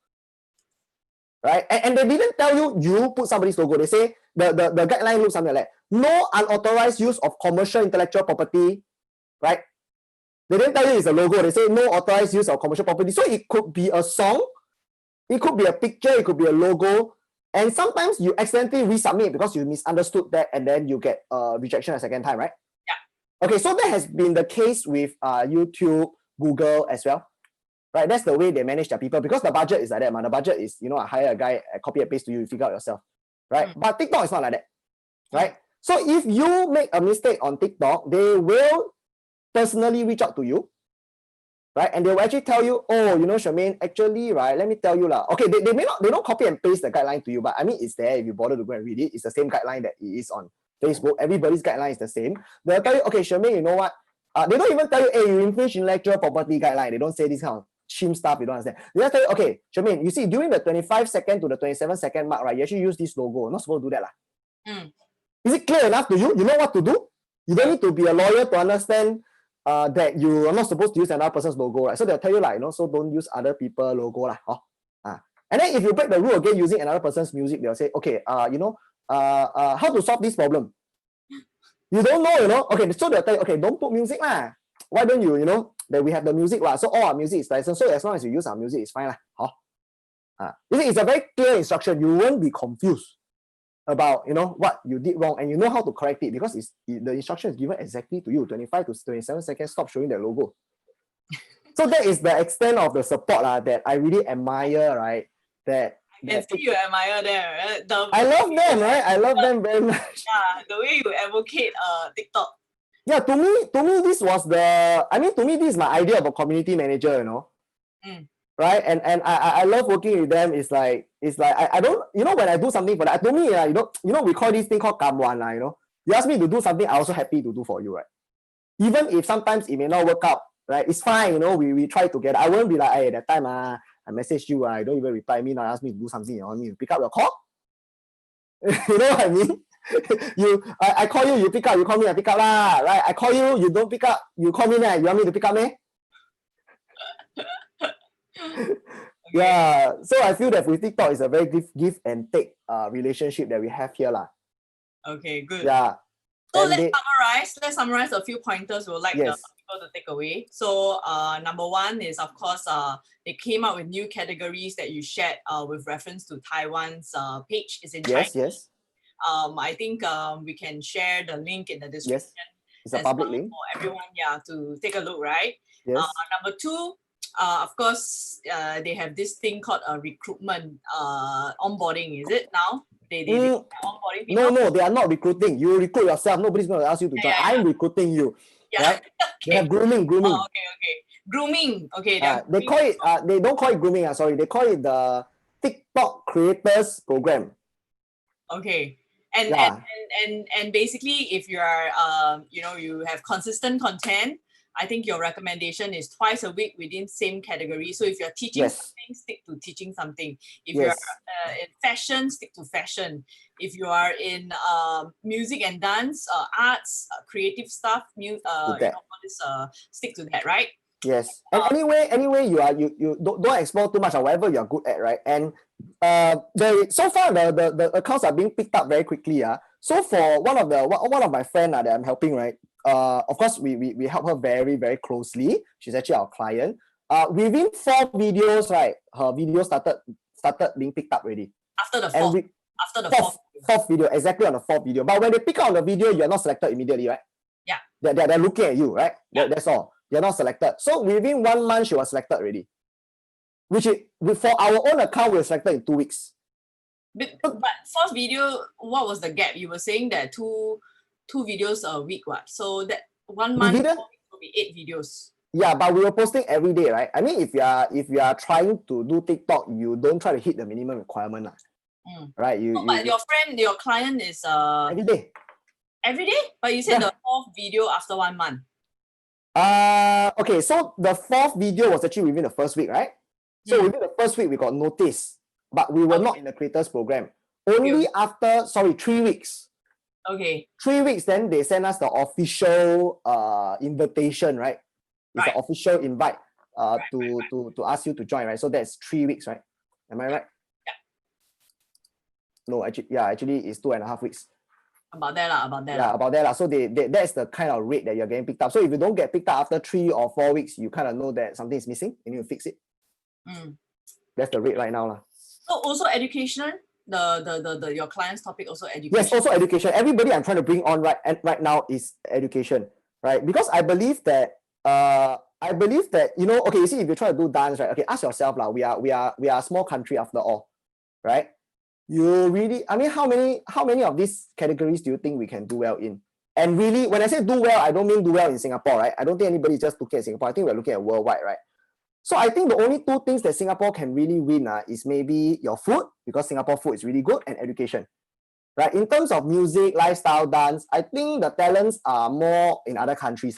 Right? And they didn't tell you put somebody's logo. They say the guideline looks something like that. No unauthorized use of commercial intellectual property, right? They didn't tell you it's a logo. They say no authorized use of commercial property. So it could be a song, it could be a picture, it could be a logo. And sometimes you accidentally resubmit because you misunderstood that, and then you get rejection a second time, right? Yeah. Okay, so that has been the case with YouTube, Google as well, right? That's the way they manage their people, because the budget is like that, man. The budget is, you know, I hire a guy, I copy and paste to you, you figure out yourself, right? But TikTok is not like that, right? So if you make a mistake on TikTok, they will personally reach out to you, right? And they will actually tell you, oh, you know, Charmaine, actually, right, let me tell you lah. Okay, they may not, they don't copy and paste the guideline to you, but I mean, it's there if you bother to go and read it. It's the same guideline that it is on Facebook. Everybody's guideline is the same. They'll tell you, okay, Charmaine, you know what? They don't even tell you, hey, you infringe intellectual property guideline. They don't say this kind of shim stuff you don't understand. They just tell you, okay, Charmaine, you see, during the 25-second to the 27-second mark, right, you actually use this logo. Not supposed to do that lah. Is it clear enough to you? You know what to do? You don't need to be a lawyer to understand that you are not supposed to use another person's logo, right? So they'll tell you like, you know, so don't use other people's logo lah. And then if you break the rule again using another person's music, they'll say, okay, you know, how to solve this problem? You don't know, you know? Okay, so they'll tell you, okay, don't put music lah. Why don't you, you know, that we have the music lah. So all our music is licensed. So as long as you use our music, it's fine lah. You see, it's a very clear instruction. You won't be confused about, you know, what you did wrong, and you know how to correct it because the instruction is given exactly to you. 25 to 27 seconds, stop showing the logo. So that is the extent of the support that I really admire, right? I can see you admire them, right? I love them, right? I love them very much. Yeah, the way you advocate TikTok. Yeah, to me, this was to me, this is my idea of a community manager, you know. Right? And I love working with them. It's like I don't, you know, when I do something for that, to me, you know, we call this thing called kamwan, you know. You ask me to do something, I'm also happy to do for you, right? Even if sometimes it may not work out, right? It's fine, you know, we try together. I won't be like, hey, that time I messaged you, I don't even reply me, now ask me to do something, you want me to pick up your call? You know what I mean? I call you, you pick up, you call me, I pick up lah, right? I call you, you don't pick up, you call me, you want me to pick up me? Yeah, so I feel that with TikTok is a very give and take relationship that we have here lah. Okay, good. Yeah. So let's summarize a few pointers we would like the Yes. people to take away. So number one is, of course, they came up with new categories that you shared with reference to Taiwan's page. Is in Yes, Chinese. yes, I think we can share the link in the description. yes. It's a public link. For everyone, yeah, to take a look, right? Yes. Number two, of course, they have this thing called recruitment, onboarding. Is it now? They onboarding people. No, they are not recruiting. You recruit yourself. Nobody's going to ask you to join. I'm recruiting you. Yeah. Right? They have grooming. Oh, okay. Grooming. Okay. They call it. They don't call it grooming. Sorry, they call it the TikTok Creators Program. Okay. And basically, if you are you know, you have consistent content, I think your recommendation is twice a week within same category. So if you're teaching something, stick to teaching something. If you're in fashion, stick to fashion. If you are in music and dance, arts, creative stuff, you know, all this, stick to that, right? Yes. And anyway, you don't explore too much on whatever you're good at, right? And so far the accounts are being picked up very quickly. So for one of my friend that I'm helping, right? Of course, we help her very, very closely. She's actually our client. Within 4 videos, right, her video started being picked up already. After the fourth video, exactly on the 4th video. But when they pick up on the video, you're not selected immediately, right? Yeah. They're looking at you, right? Yeah. That's all. You're not selected. So within 1 month, she was selected already. For our own account, we were selected in 2 weeks. But first video, what was the gap? You were saying that two videos a week, what? So that 1 month will be 8 videos. Yeah, but we were posting every day, right? I mean, if you are trying to do TikTok, you don't try to hit the minimum requirement, right? But your client is every day. Every day? But you said the 4th video after 1 month. Okay, so the 4th video was actually within the first week, right? So within the first week, we got notice, but we were not in the creators program. Only after 3 weeks. Okay. 3 weeks, then they send us the official invitation, right? It's an official invite to ask you to join, right? So that's 3 weeks, right? Am I right? Yeah. No, actually it's 2.5 weeks. About that. Yeah, about that. So that's the kind of rate that you're getting picked up. So if you don't get picked up after 3 or 4 weeks, you kind of know that something is missing. You need to fix it. That's the rate right now. So also education, the your client's topic also education. Yes, also education. Everybody I'm trying to bring on right now is education, right? Because I believe that you know, okay, you see, if you try to do dance, right? Okay, ask yourself lah. We are a small country after all, right? You really, I mean, how many of these categories do you think we can do well in? And really, when I say do well, I don't mean do well in Singapore, right? I don't think anybody is just looking at Singapore. I think we're looking at worldwide, right? So I think the only two things that Singapore can really win is maybe your food, because Singapore food is really good, and education. Right? In terms of music, lifestyle, dance, I think the talents are more in other countries.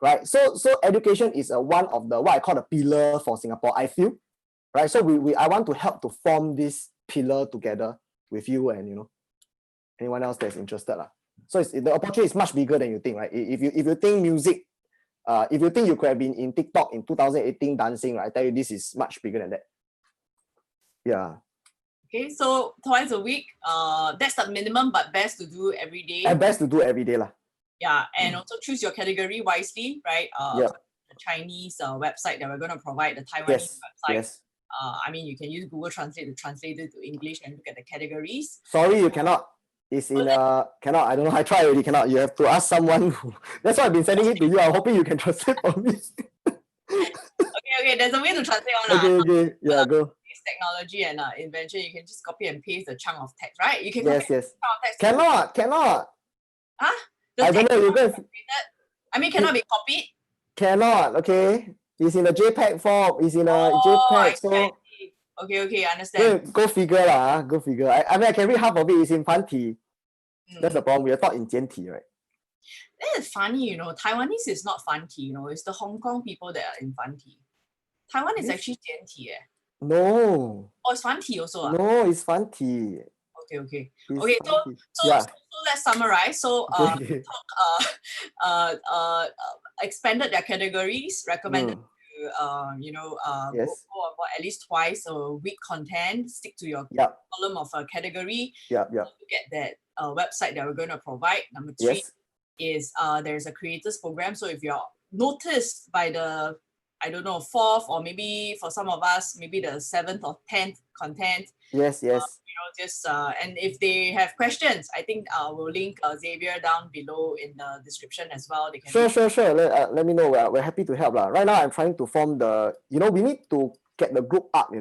Right? So education is one of the what I call the pillar for Singapore, I feel. Right? So I want to help to form this pillar together with you and anyone else that's interested. So the opportunity is much bigger than you think, right? If you think music, if you think you could have been in TikTok in 2018 dancing, right, I tell you this is much bigger than that. Yeah. Okay, so twice a week, that's the minimum, but best to do every day. And best to do every day lah. Yeah, and also choose your category wisely, right? Yep. The Chinese website that we're going to provide, the Taiwanese website. Yes. I mean, you can use Google Translate to translate it to English and look at the categories. Sorry, you cannot. It's in cannot. I don't know. I tried already. Cannot. You have to ask someone who. That's why I've been sending it to you. I'm hoping you can translate for me. Okay. There's a way to translate on. Okay. Yeah, go. This technology and invention, you can just copy and paste the chunk of text, right? You can. Yes. Cannot. Huh? I don't know. You go. I mean, cannot be copied. Cannot. Okay. It's in a JPEG form. It's in a JPEG. So. Okay, I understand. Go figure lah. Go figure. I mean, I can read half of it. It's in Fanti. That's the problem. We are taught in Jianti, right? That is funny, Taiwanese is not Fanti, it's the Hong Kong people that are in Fanti. Taiwan is actually Jianti. No. Oh, it's Fanti also. No, it's Fanti. Okay. It's okay, Fanti. So let's summarize. So expanded their categories, recommended to go about at least twice a week content, stick to your column of a category. Look at that website that we're going to provide. Number 3 is there's a creators program. So if you're noticed by the, I don't know, 4th, or maybe for some of us, maybe the 7th or 10th content. Yes. And if they have questions, I think we'll link Xavier down below in the description as well. They can sure. Let me know. We're happy to help. Right now, I'm trying to form the, we need to get the group up,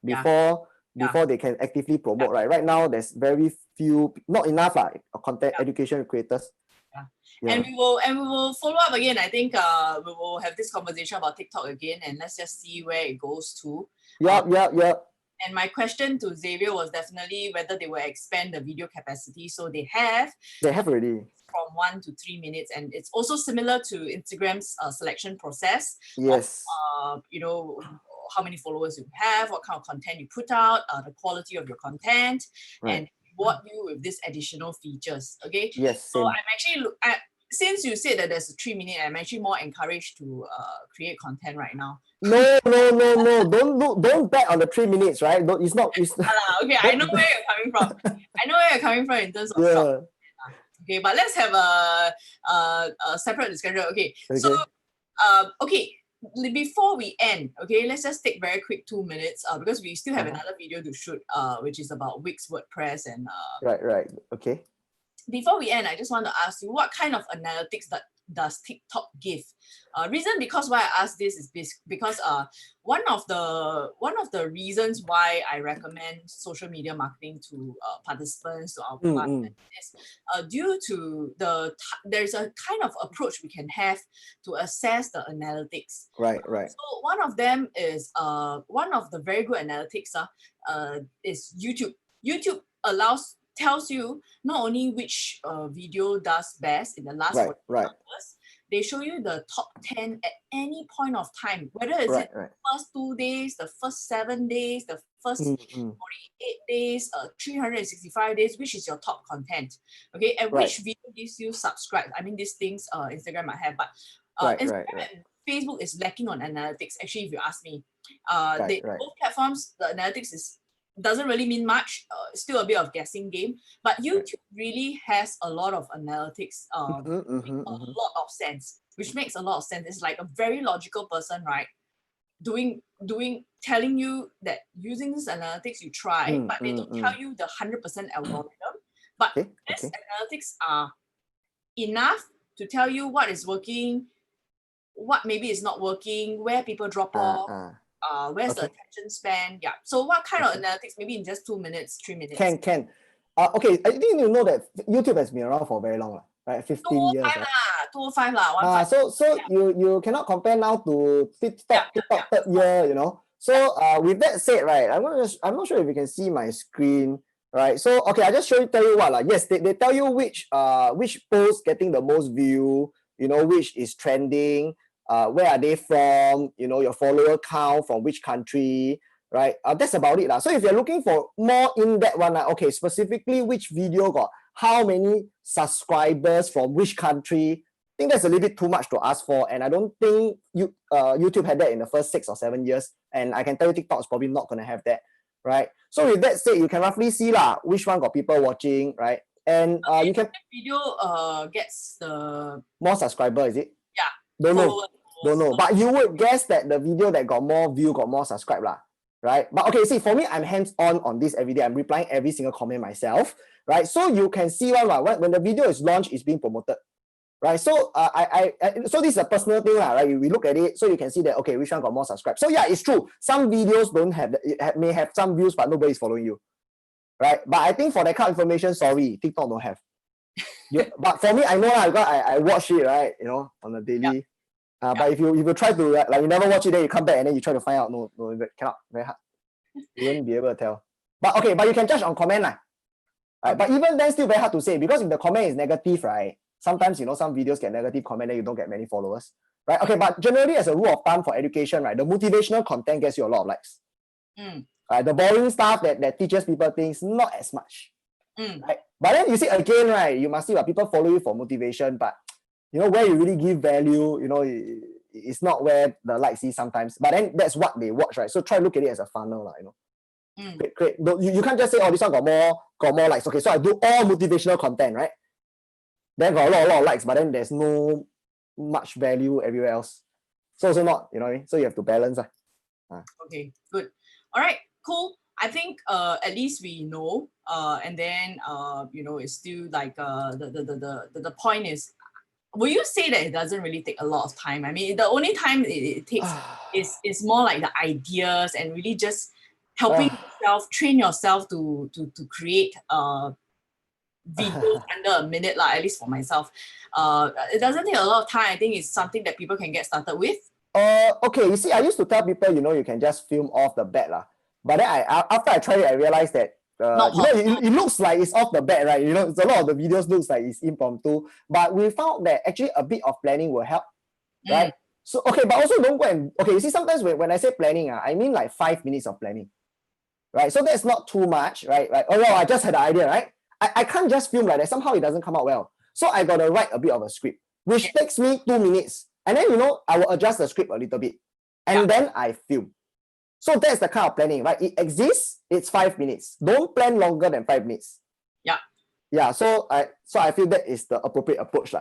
before they can actively promote, right? Right now, there's very few, not enough content education creators. Yeah. And we will follow up again. I think we will have this conversation about TikTok again, and let's just see where it goes to. Yep. And my question to Xavier was definitely whether they will expand the video capacity. So they have. They have already. From 1 to 3 minutes, and it's also similar to Instagram's selection process. Yes. Of, how many followers you have, what kind of content you put out, the quality of your content, and reward you with these additional features. Okay. Yes. So I'm actually since you said that there's a 3 minute, I'm actually more encouraged to create content right now. No. Don't bet on the 3 minutes, right? No, it's not. Okay, I know where you're coming from. In terms of shop. Okay, but let's have a separate discussion. Okay. So before we end, let's just take very quick 2 minutes because we still have another video to shoot, which is about Wix, WordPress, and right. Okay. Before we end, I just want to ask you, what kind of analytics does TikTok give? Reason because why I ask this is because one of the reasons why I recommend social media marketing to participants, to our clients, is due to there's a kind of approach we can have to assess the analytics. Right. So one of them is one of the very good analytics is YouTube. YouTube tells you not only which video does best in the last 4 hours, they show you the top 10 at any point of time, whether it's the first 2 days, the first 7 days, the first 48 days, 365 days, which is your top content. Okay, and which video gives you subscribe. I mean, these things Instagram might have, but Instagram and Facebook is lacking on analytics, actually, if you ask me. Both platforms, the analytics doesn't really mean much, still a bit of guessing game, but YouTube really has a lot of analytics, a lot of sense, which makes a lot of sense. It's like a very logical person, right? Telling you that using this analytics you try, but they don't tell you the 100% algorithm. But these analytics are enough to tell you what is working, what maybe is not working, where people drop off. Where's the attention span? Yeah. So what kind of analytics? Maybe in just 2 minutes, 3 minutes. Can. Okay, I think you know that YouTube has been around for very long. right? 15 years. 205 lah, 205 lah, 15. So you cannot compare now to TikTok third year, you know. So with that said, right, I'm not sure if you can see my screen, right? So okay, I just tell you what, yes, they tell you which post getting the most view, you know, which is trending, where are they from, you know, your follower count from which country, right? That's about it. So if you're looking for more in-depth one, okay, specifically which video got how many subscribers from which country, I think that's a little bit too much to ask for. And I don't think YouTube had that in the first 6 or 7 years. And I can tell you TikTok is probably not going to have that, right? So with that said, you can roughly see which one got people watching, right? And you can... video gets the... more subscriber, is it? Yeah. Don't know. But you would guess that the video that got more view got more subscribe lah, right? But okay, see, for me, I'm hands-on on this every day. I'm replying every single comment myself, right? So you can see when the video is launched, it's being promoted, right? So so this is a personal thing lah, right? We look at it, so you can see that, okay, which one got more subscribed. So yeah, it's true. Some videos may have some views, but nobody's following you, right? But I think for that kind of information, sorry, TikTok don't have. But for me, I know lah, because I watch it, right? You know, on a daily. But if you try to like you never watch it, then you come back and then you try to find out, no, cannot, very hard. You won't be able to tell. But okay, but you can judge on comment lah. Right? But even then, still very hard to say, because if the comment is negative, right? Sometimes, you know, some videos get negative comment, then you don't get many followers, right? Okay, but generally, as a rule of thumb for education, right, the motivational content gets you a lot of likes. Right? The boring stuff that teaches people things, not as much. Right? But then you see again, right? You must see what people follow you for motivation, but you know, where you really give value, you know, it's not where the likes is sometimes. But then that's what they watch, right? So try to look at it as a funnel, you know. Great. You can't just say, oh, this one got more likes. Okay, so I do all motivational content, right? Then got a lot of likes, but then there's no much value everywhere else. So also not, you know what I mean? So you have to balance. Okay, good. All right, cool. I think at least we know. And then you know, it's still like the point is, will you say that it doesn't really take a lot of time? I mean, the only time it takes is more like the ideas and really just helping yourself, train yourself to create videos under a minute, at least for myself. It doesn't take a lot of time. I think it's something that people can get started with. Okay, you see, I used to tell people, you know, you can just film off the bat lah. But then after I tried it, I realized that it looks like it's off the bat, right? You know, a lot of the videos looks like it's impromptu, but we found that actually a bit of planning will help, right? So, okay, but also don't go and, okay, you see, sometimes when I say planning, I mean like 5 minutes of planning, right? So that's not too much, right? Like, oh, no, I just had an idea, right? I can't just film like that. Somehow it doesn't come out well. So I got to write a bit of a script, which takes me 2 minutes. And then, you know, I will adjust the script a little bit. And then I film. So that's the kind of planning, right? It exists, it's 5 minutes. Don't plan longer than 5 minutes. Yeah, so I feel that is the appropriate approach.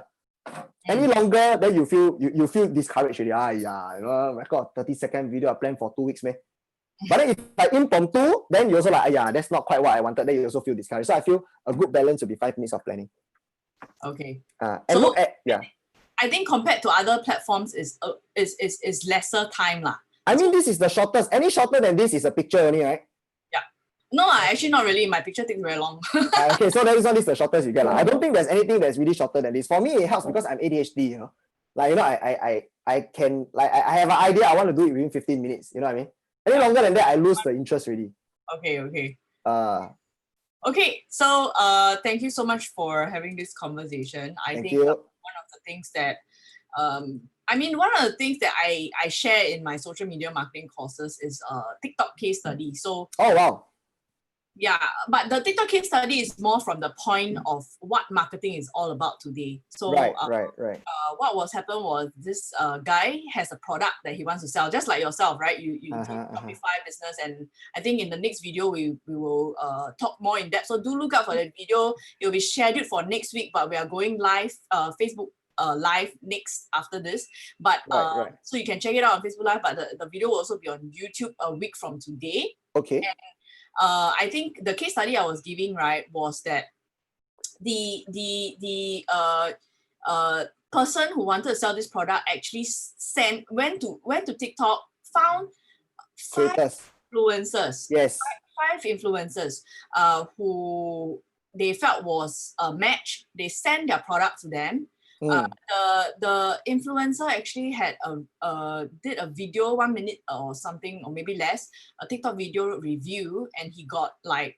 Any longer, then you feel discouraged already. You know, record a 30-second video I planned for 2 weeks, man. But then if like impromptu, then you also like, that's not quite what I wanted. Then you also feel discouraged. So I feel a good balance would be 5 minutes of planning. Okay. And so, look at, I think compared to other platforms is lesser time lah. I mean, this is the shortest. Any shorter than this is a picture only, right? Yeah. No, actually not really. My picture takes very long. Okay, so this one is the shortest you get. I don't think there's anything that's really shorter than this. For me, it helps because I'm ADHD, you know. Like, you know, I can, like, I have an idea, I want to do it within 15 minutes. You know what I mean? Any longer than that, I lose the interest really. Okay. Okay, so thank you so much for having this conversation. I think one of the things that one of the things that I share in my social media marketing courses is TikTok case study. So wow. Yeah, but the TikTok case study is more from the point of what marketing is all about today. So right. What was happened was this guy has a product that he wants to sell, just like yourself, right? You do Shopify business, and I think in the next video we will talk more in depth. So do look out for that video. It will be scheduled for next week, but we are going live Facebook live next after this. But so you can check it out on Facebook Live. But the video will also be on YouTube a week from today. Okay. And, I think the case study I was giving, right, was that the person who wanted to sell this product actually went to TikTok, found 5 influencers. Yes. 5 influencers who they felt was a match. They sent their product to them. The influencer actually had did a video, 1 minute or something, or maybe less, a TikTok video review, and he got like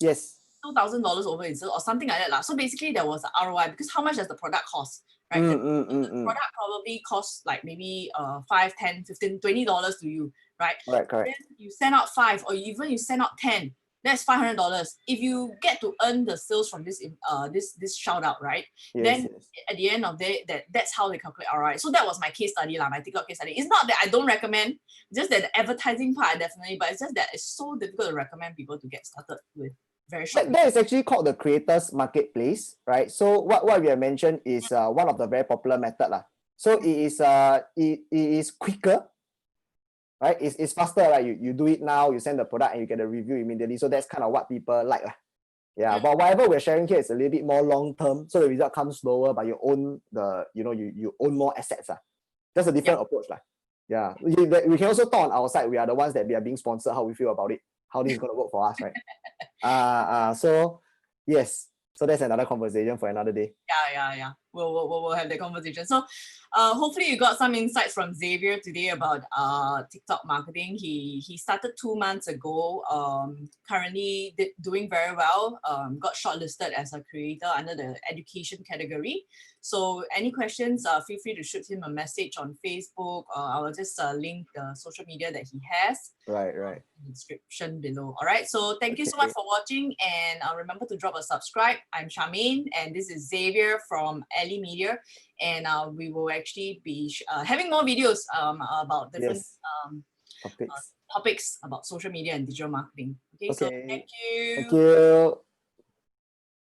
yes, $2,000 over it or something like that. So basically there was an ROI, because how much does the product cost? Right? The product probably costs like maybe $5, $10, $15, $20 to you, right? Correct. Then you send out 5, or even you send out 10, that's $500. If you get to earn the sales from this this shout out, right? Then at the end of the day, that's how they calculate ROI. So that was my case study, my TikTok case study. It's not that I don't recommend, just that the advertising part definitely, but it's just that it's so difficult to recommend people to get started with very short. That is actually called the creators marketplace, right? So what we have mentioned is one of the very popular method lah. So it is quicker, right? It's faster, right? You do it now, you send the product and you get a review immediately. So that's kind of what people like lah. Yeah, but whatever we're sharing here is a little bit more long term, so the result comes slower, but you own you own more assets lah. That's a different approach lah. Yeah, we can also talk on our side. We are the ones that we are being sponsored. How we feel about it, how this is gonna work for us, right? So yes, so that's another conversation for another day. Yeah. We'll have that conversation. So hopefully you got some insights from Xavier today about TikTok marketing. He started 2 months ago, currently doing very well, got shortlisted as a creator under the education category. So any questions, feel free to shoot him a message on Facebook. I will just link the social media that he has. Right. In the description below. All right. So thank you so much for watching, and remember to drop a subscribe. I'm Charmaine, and this is Xavier from Ellie Media, and we will actually be having more videos about different topics about social media and digital marketing. Okay. So thank you. Thank you.